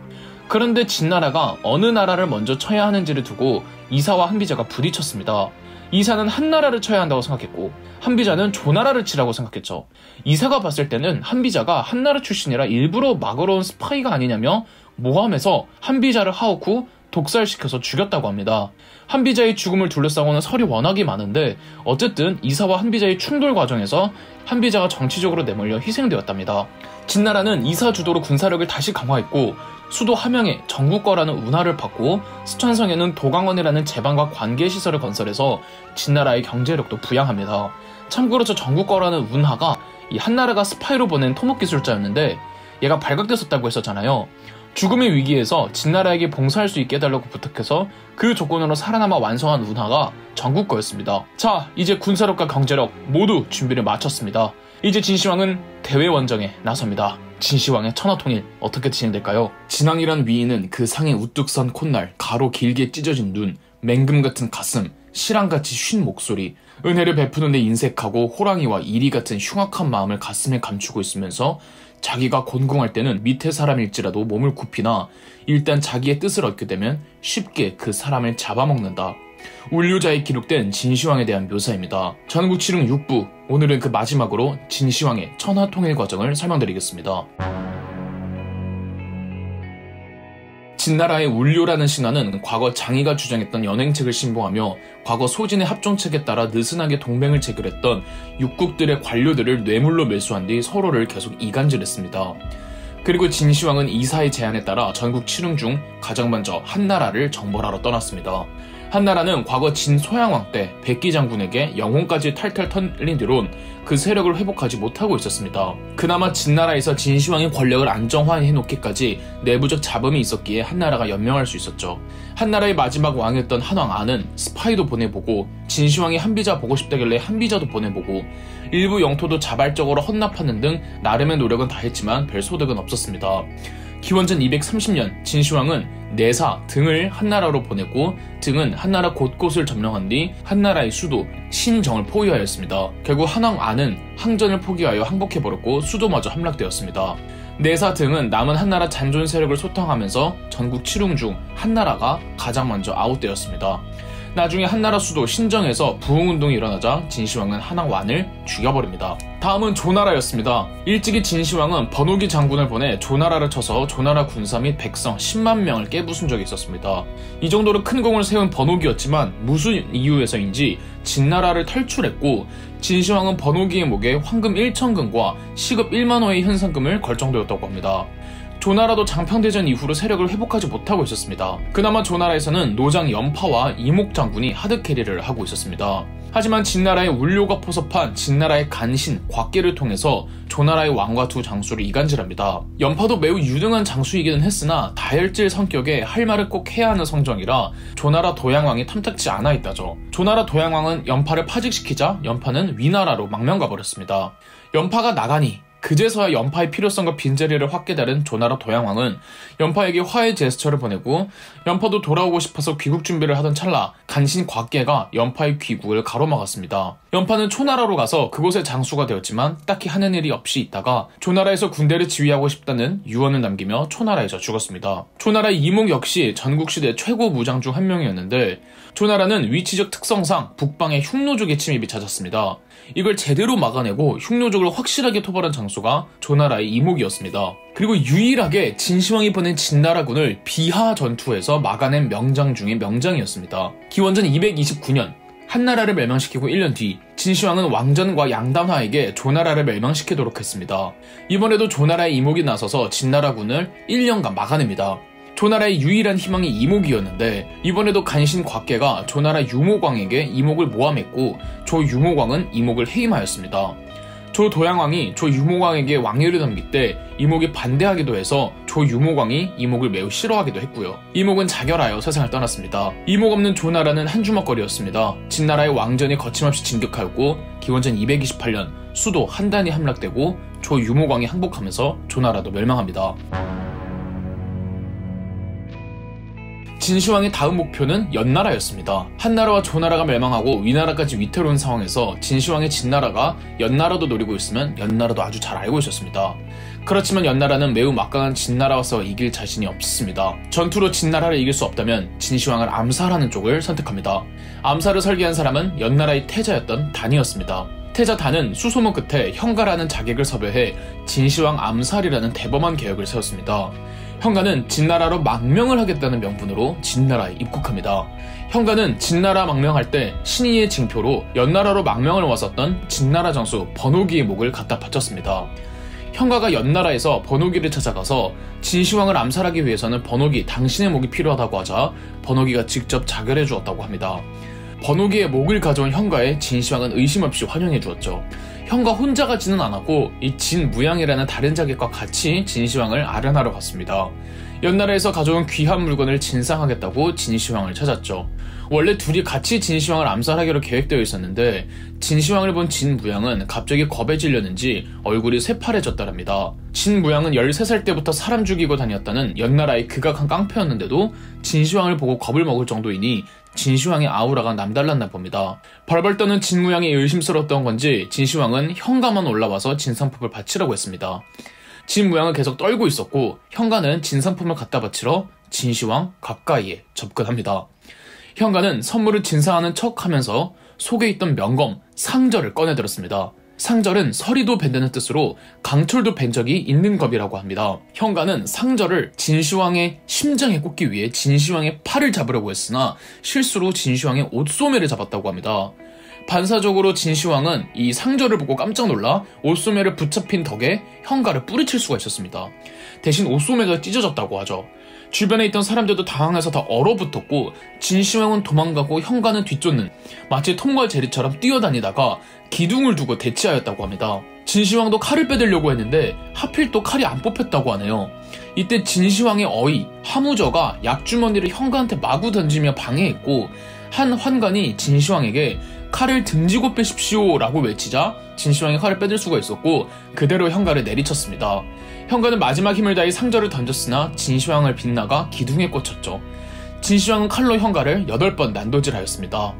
그런데 진나라가 어느 나라를 먼저 쳐야 하는지를 두고 이사와 한비자가 부딪혔습니다. 이사는 한나라를 쳐야 한다고 생각했고 한비자는 조나라를 치라고 생각했죠. 이사가 봤을 때는 한비자가 한나라 출신이라 일부러 막으러 온 스파이가 아니냐며 모함해서 한비자를 하옥 후 독살시켜서 죽였다고 합니다. 한비자의 죽음을 둘러싸고는 설이 워낙에 많은데 어쨌든 이사와 한비자의 충돌 과정에서 한비자가 정치적으로 내몰려 희생되었답니다. 진나라는 이사 주도로 군사력을 다시 강화했고 수도 함양에 전국거라는 운하를 팠고 스촨성에는 도강원이라는 제방과 관계시설을 건설해서 진나라의 경제력도 부양합니다. 참고로 저 전국거라는 운하가 이 한나라가 스파이로 보낸 토목기술자였는데 얘가 발각됐었다고 했었잖아요. 죽음의 위기에서 진나라에게 봉사할 수 있게 해달라고 부탁해서 그 조건으로 살아남아 완성한 운하가 전국거였습니다. 자, 이제 군사력과 경제력 모두 준비를 마쳤습니다. 이제 진시황은 대외원정에 나섭니다. 진시황의 천하통일 어떻게 진행될까요? 진왕이란 위인은 그 상에 우뚝 선 콧날, 가로 길게 찢어진 눈, 맹금 같은 가슴, 실황같이 쉰 목소리, 은혜를 베푸는 데 인색하고 호랑이와 이리 같은 흉악한 마음을 가슴에 감추고 있으면서 자기가 곤궁할 때는 밑에 사람일지라도 몸을 굽히나 일단 자기의 뜻을 얻게 되면 쉽게 그 사람을 잡아먹는다. 울류자에 기록된 진시황에 대한 묘사입니다. 전국칠흥 6부, 오늘은 그 마지막으로 진시황의 천하통일 과정을 설명드리겠습니다. 진나라의 울류라는 신하는 과거 장이가 주장했던 연행책을 신봉하며 과거 소진의 합종책에 따라 느슨하게 동맹을 체결했던 육국들의 관료들을 뇌물로 매수한 뒤 서로를 계속 이간질했습니다. 그리고 진시황은 이사의 제안에 따라 전국 칠흥 중 가장 먼저 한나라를 정벌하러 떠났습니다. 한나라는 과거 진소양왕 때 백기 장군에게 영혼까지 탈탈 털린 뒤론 그 세력을 회복하지 못하고 있었습니다. 그나마 진나라에서 진시황의 권력을 안정화해놓기까지 내부적 잡음이 있었기에 한나라가 연명할 수 있었죠. 한나라의 마지막 왕이었던 한왕 안은 스파이도 보내보고 진시황이 한비자 보고 싶다길래 한비자도 보내보고 일부 영토도 자발적으로 헌납하는 등 나름의 노력은 다했지만 별 소득은 없었습니다. 기원전 230년 진시황은 내사 등을 한나라로 보냈고 등은 한나라 곳곳을 점령한 뒤 한나라의 수도 신정을 포위하였습니다. 결국 한왕 안은 항전을 포기하여 항복해버렸고 수도마저 함락되었습니다. 내사 등은 남은 한나라 잔존 세력을 소탕하면서 전국 칠흥 중 한나라가 가장 먼저 아웃되었습니다. 나중에 한나라 수도 신정에서 부흥운동이 일어나자 진시황은 한왕 완을 죽여버립니다. 다음은 조나라였습니다. 일찍이 진시황은 번호기 장군을 보내 조나라를 쳐서 조나라 군사 및 백성 10만 명을 깨부순 적이 있었습니다. 이 정도로 큰 공을 세운 번호기였지만 무슨 이유에서인지 진나라를 탈출했고 진시황은 번호기의 목에 황금 1,000근과 시급 1만호의 현상금을 걸정되었다고 합니다. 조나라도 장평대전 이후로 세력을 회복하지 못하고 있었습니다. 그나마 조나라에서는 노장 연파와 이목 장군이 하드캐리를 하고 있었습니다. 하지만 진나라의 울료가 포섭한 진나라의 간신, 곽계를 통해서 조나라의 왕과 두 장수를 이간질합니다. 연파도 매우 유능한 장수이기는 했으나 다혈질 성격에 할 말을 꼭 해야 하는 성정이라 조나라 도양왕이 탐탁지 않아 있다죠. 조나라 도양왕은 연파를 파직시키자 연파는 위나라로 망명 가버렸습니다. 연파가 나가니 그제서야 연파의 필요성과 빈자리를 확 깨달은 조나라 도양왕은 연파에게 화해 제스처를 보내고 연파도 돌아오고 싶어서 귀국 준비를 하던 찰나 간신 곽계가 연파의 귀국을 가로막았습니다. 연파는 초나라로 가서 그곳의 장수가 되었지만 딱히 하는 일이 없이 있다가 조나라에서 군대를 지휘하고 싶다는 유언을 남기며 초나라에서 죽었습니다. 초나라의 이목 역시 전국시대 최고 무장 중 한 명이었는데 조나라는 위치적 특성상 북방에 흉노족의 침입이 잦았습니다. 이걸 제대로 막아내고 흉노족을 확실하게 토벌한 장소가 조나라의 이목이었습니다. 그리고 유일하게 진시황이 보낸 진나라군을 비하 전투에서 막아낸 명장 중의 명장이었습니다. 기원전 229년 한나라를 멸망시키고 1년 뒤 진시황은 왕전과 양단화에게 조나라를 멸망시키도록 했습니다. 이번에도 조나라의 이목이 나서서 진나라군을 1년간 막아냅니다. 조나라의 유일한 희망이 이목이었는데 이번에도 간신 곽계가 조나라 유목왕에게 이목을 모함했고 조 유목왕은 이목을 해임하였습니다. 조 도양왕이 조 유목왕에게 왕위를 넘길 때 이목이 반대하기도 해서 조 유목왕이 이목을 매우 싫어하기도 했고요. 이목은 자결하여 세상을 떠났습니다. 이목 없는 조나라는 한 주먹거리였습니다. 진나라의 왕전이 거침없이 진격하였고 기원전 228년 수도 한단이 함락되고 조 유목왕이 항복하면서 조나라도 멸망합니다. 진시황의 다음 목표는 연나라였습니다. 한나라와 조나라가 멸망하고 위나라까지 위태로운 상황에서 진시황의 진나라가 연나라도 노리고 있으면 연나라도 아주 잘 알고 있었습니다. 그렇지만 연나라는 매우 막강한 진나라와 싸워 이길 자신이 없습니다. 전투로 진나라를 이길 수 없다면 진시황을 암살하는 쪽을 선택합니다. 암살을 설계한 사람은 연나라의 태자였던 단이었습니다. 태자 단은 수소문 끝에 형가라는 자객을 섭외해 진시황 암살이라는 대범한 계획을 세웠습니다. 형가는 진나라로 망명을 하겠다는 명분으로 진나라에 입국합니다. 형가는 진나라 망명할 때 신의의 징표로 연나라로 망명을 왔었던 진나라 장수 번호기의 목을 갖다 바쳤습니다. 형가가 연나라에서 번호기를 찾아가서 진시황을 암살하기 위해서는 번호기 당신의 목이 필요하다고 하자 번호기가 직접 자결해 주었다고 합니다. 번호기의 목을 가져온 형가에 진시황은 의심 없이 환영해 주었죠. 형가 혼자 가지는 않았고 이 진무양이라는 다른 자객과 같이 진시황을 아련하러 갔습니다. 연나라에서 가져온 귀한 물건을 진상하겠다고 진시황을 찾았죠. 원래 둘이 같이 진시황을 암살하기로 계획되어 있었는데 진시황을 본 진무양은 갑자기 겁에 질렸는지 얼굴이 새파래졌다랍니다. 진무양은 13살 때부터 사람 죽이고 다녔다는 연나라의 극악한 깡패였는데도 진시황을 보고 겁을 먹을 정도이니 진시황의 아우라가 남달랐나 봅니다. 벌벌 떠는 진무양이 의심스러웠던 건지 진시황은 형가만 올라와서 진상품을 바치라고 했습니다. 진무양은 계속 떨고 있었고 형가는 진상품을 갖다 바치러 진시황 가까이에 접근합니다. 형가는 선물을 진상하는 척하면서 속에 있던 명검 상절을 꺼내들었습니다. 상절은 서리도 벤다는 뜻으로 강철도 벤 적이 있는 겁이라고 합니다. 형가는 상절을 진시황의 심장에 꽂기 위해 진시황의 팔을 잡으려고 했으나 실수로 진시황의 옷소매를 잡았다고 합니다. 반사적으로 진시황은 이 상절을 보고 깜짝 놀라 옷소매를 붙잡힌 덕에 형가를 뿌리칠 수가 있었습니다. 대신 옷소매가 찢어졌다고 하죠. 주변에 있던 사람들도 당황해서 다 얼어붙었고 진시황은 도망가고 형가는 뒤쫓는 마치 톰과 제리처럼 뛰어다니다가 기둥을 두고 대치하였다고 합니다. 진시황도 칼을 빼들려고 했는데 하필 또 칼이 안 뽑혔다고 하네요. 이때 진시황의 어이 하무저가 약주머니를 형가한테 마구 던지며 방해했고 한 환관이 진시황에게 칼을 등지고 빼십시오 라고 외치자 진시황이 칼을 빼들 수가 있었고 그대로 형가를 내리쳤습니다. 형가는 마지막 힘을 다해 상절을 던졌으나 진시황을 빗나가 기둥에 꽂혔죠. 진시황은 칼로 형가를 8번 난도질하였습니다.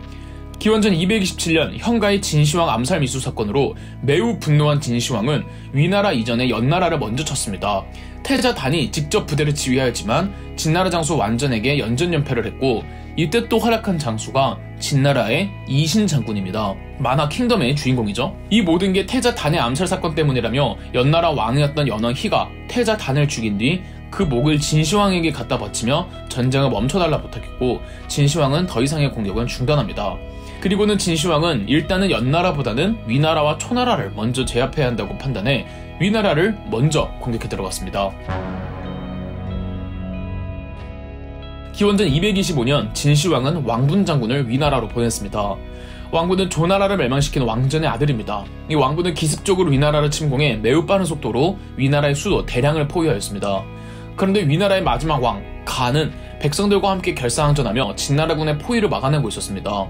기원전 227년 형가의 진시황 암살 미수 사건으로 매우 분노한 진시황은 위나라 이전에 연나라를 먼저 쳤습니다. 태자 단이 직접 부대를 지휘하였지만 진나라 장수 완전에게 연전연패를 했고 이때 또 활약한 장수가 진나라의 이신 장군입니다. 만화 킹덤의 주인공이죠. 이 모든 게 태자 단의 암살 사건 때문이라며 연나라 왕이었던 연왕희가 태자 단을 죽인 뒤 그 목을 진시황에게 갖다 바치며 전쟁을 멈춰달라 부탁했고 진시황은 더 이상의 공격은 중단합니다. 그리고는 진시황은 일단은 연나라보다는 위나라와 초나라를 먼저 제압해야 한다고 판단해 위나라를 먼저 공격해 들어갔습니다. 기원전 225년 진시황은 왕분 장군을 위나라로 보냈습니다. 왕분은 조나라를 멸망시킨 왕전의 아들입니다. 이 왕분은 기습적으로 위나라를 침공해 매우 빠른 속도로 위나라의 수도 대량을 포위하였습니다. 그런데 위나라의 마지막 왕 간은 백성들과 함께 결사항전하며 진나라군의 포위를 막아내고 있었습니다.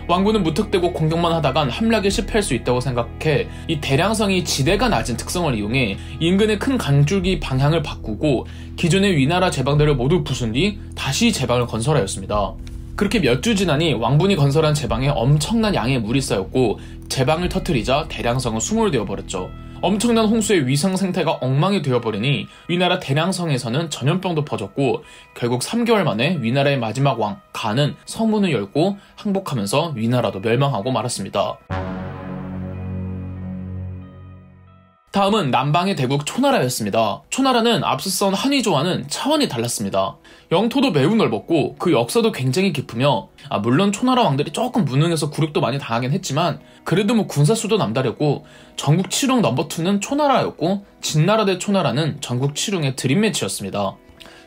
왕군은 무턱대고 공격만 하다간 함락에 실패할 수 있다고 생각해 이 대량성이 지대가 낮은 특성을 이용해 인근의 큰 강줄기 방향을 바꾸고 기존의 위나라 제방들을 모두 부순 뒤 다시 제방을 건설하였습니다. 그렇게 몇 주 지나니 왕분이 건설한 제방에 엄청난 양의 물이 쌓였고 제방을 터뜨리자 대량성은 수몰 되어버렸죠. 엄청난 홍수의 위상 생태가 엉망이 되어버리니 위나라 대량성에서는 전염병도 퍼졌고 결국 3개월 만에 위나라의 마지막 왕 간은 성문을 열고 항복하면서 위나라도 멸망하고 말았습니다. 다음은 남방의 대국 초나라였습니다. 초나라는 앞서선 한위조와는 차원이 달랐습니다. 영토도 매우 넓었고 그 역사도 굉장히 깊으며 물론 초나라 왕들이 조금 무능해서 굴욕도 많이 당하긴 했지만 그래도 군사수도 남다르고 전국 칠웅 넘버2는 초나라였고 진나라 대 초나라는 전국 칠웅의 드림매치였습니다.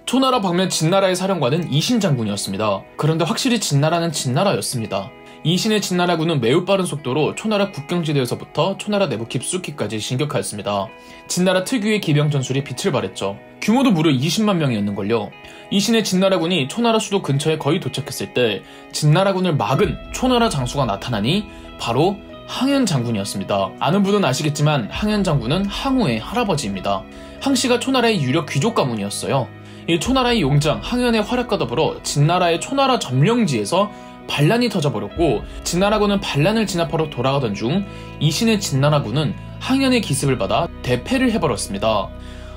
초나라 방면 진나라의 사령관은 이신 장군이었습니다. 그런데 확실히 진나라는 진나라였습니다. 이신의 진나라군은 매우 빠른 속도로 초나라 국경지대에서부터 초나라 내부 깊숙이까지 진격하였습니다. 진나라 특유의 기병 전술이 빛을 발했죠. 규모도 무려 20만 명이었는걸요. 이신의 진나라군이 초나라 수도 근처에 거의 도착했을 때 진나라군을 막은 초나라 장수가 나타나니 바로 항현 장군이었습니다. 아는 분은 아시겠지만 항현 장군은 항우의 할아버지입니다. 항씨가 초나라의 유력 귀족 가문이었어요. 이 초나라의 용장 항현의 활약과 더불어 진나라의 초나라 점령지에서 반란이 터져버렸고 진나라군은 반란을 진압하러 돌아가던 중 이신의 진나라군은 항현의 기습을 받아 대패를 해버렸습니다.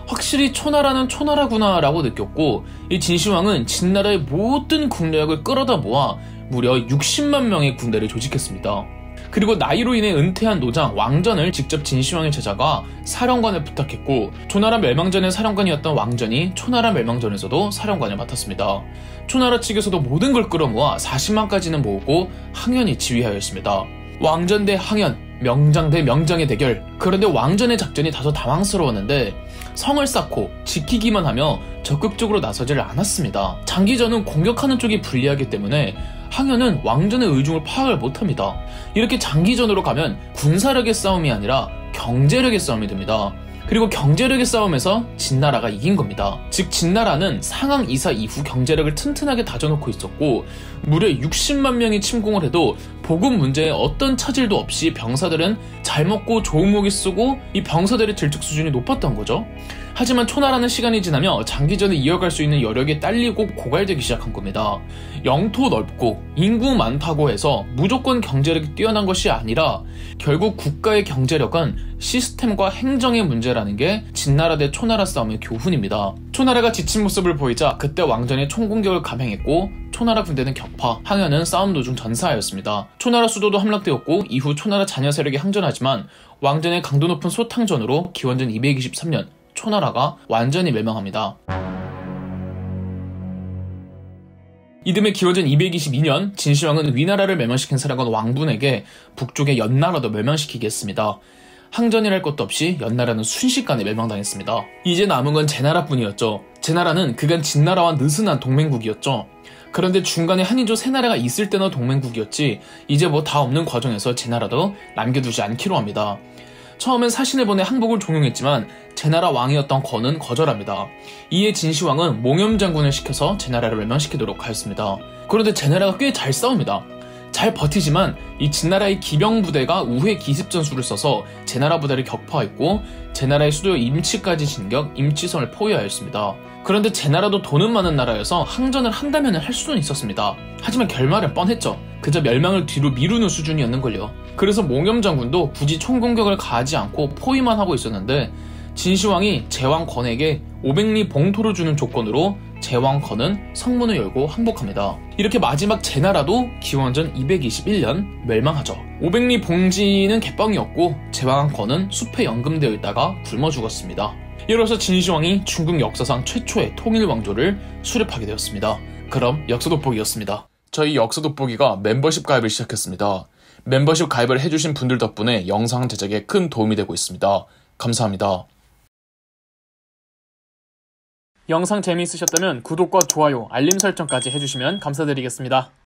확실히 초나라는 초나라구나 라고 느꼈고 이 진시황은 진나라의 모든 국력을 끌어다 모아 무려 60만 명의 군대를 조직했습니다. 그리고 나이로 인해 은퇴한 노장 왕전을 직접 진시황의 제자가 사령관을 부탁했고 초나라 멸망전의 사령관이었던 왕전이 초나라 멸망전에서도 사령관을 맡았습니다. 초나라 측에서도 모든 걸 끌어모아 40만까지는 모으고 항현이 지휘하였습니다. 왕전 대 항현, 명장 대 명장의 대결. 그런데 왕전의 작전이 다소 당황스러웠는데 성을 쌓고 지키기만 하며 적극적으로 나서질 않았습니다. 장기전은 공격하는 쪽이 불리하기 때문에 항현은 왕전의 의중을 파악을 못합니다. 이렇게 장기전으로 가면 군사력의 싸움이 아니라 경제력의 싸움이 됩니다. 그리고 경제력의 싸움에서 진나라가 이긴 겁니다. 즉 진나라는 상항 이사 이후 경제력을 튼튼하게 다져놓고 있었고 무려 60만 명이 침공을 해도 보급 문제에 어떤 차질도 없이 병사들은 잘 먹고 좋은 무기 쓰고 이 병사들의 질적 수준이 높았던 거죠. 하지만 초나라는 시간이 지나며 장기전을 이어갈 수 있는 여력이 딸리고 고갈되기 시작한 겁니다. 영토 넓고 인구 많다고 해서 무조건 경제력이 뛰어난 것이 아니라 결국 국가의 경제력은 시스템과 행정의 문제라는 게 진나라 대 초나라 싸움의 교훈입니다. 초나라가 지친 모습을 보이자 그때 왕전이 총공격을 감행했고 초나라 군대는 격파, 항현은 싸움 도중 전사하였습니다. 초나라 수도도 함락되었고 이후 초나라 자녀 세력이 항전하지만 왕전의 강도 높은 소탕전으로 기원전 223년 초나라가 완전히 멸망합니다. 이듬해 기원전 222년 진시황은 위나라를 멸망시킨 사령관 왕분에게 북쪽의 연나라도 멸망시키게 했습니다. 항전이랄 것도 없이 연나라는 순식간에 멸망당했습니다. 이제 남은 건 제나라뿐이었죠. 제나라는 그간 진나라와 느슨한 동맹국이었죠. 그런데 중간에 한인조 세 나라가 있을 때나 동맹국이었지 이제 다 없는 과정에서 제나라도 남겨두지 않기로 합니다. 처음엔 사신을 보내 항복을 종용했지만 제나라 왕이었던 건은 거절합니다. 이에 진시황은 몽염 장군을 시켜서 제나라를 멸망시키도록 하였습니다. 그런데 제나라가 꽤 잘 싸웁니다. 잘 버티지만 이 진나라의 기병부대가 우회 기습전술을 써서 제나라 부대를 격파했고 제나라의 수도 임치까지 진격, 임치선을 포위하였습니다. 그런데 제나라도 돈은 많은 나라여서 항전을 한다면 할 수는 있었습니다. 하지만 결말은 뻔했죠. 그저 멸망을 뒤로 미루는 수준이었는걸요. 그래서 몽염 장군도 굳이 총공격을 가하지 않고 포위만 하고 있었는데 진시황이 제왕 건에게 500리 봉토를 주는 조건으로 제왕 건은 성문을 열고 항복합니다. 이렇게 마지막 제나라도 기원전 221년 멸망하죠. 500리 봉지는 개뻥이었고 제왕 건은 숲에 연금되어 있다가 굶어 죽었습니다. 이로써 진시황이 중국 역사상 최초의 통일 왕조를 수립하게 되었습니다. 그럼 역사돋보기였습니다. 저희 역사돋보기가 멤버십 가입을 시작했습니다. 멤버십 가입을 해주신 분들 덕분에 영상 제작에 큰 도움이 되고 있습니다. 감사합니다. 영상 재미있으셨다면 구독과 좋아요, 알림 설정까지 해주시면 감사드리겠습니다.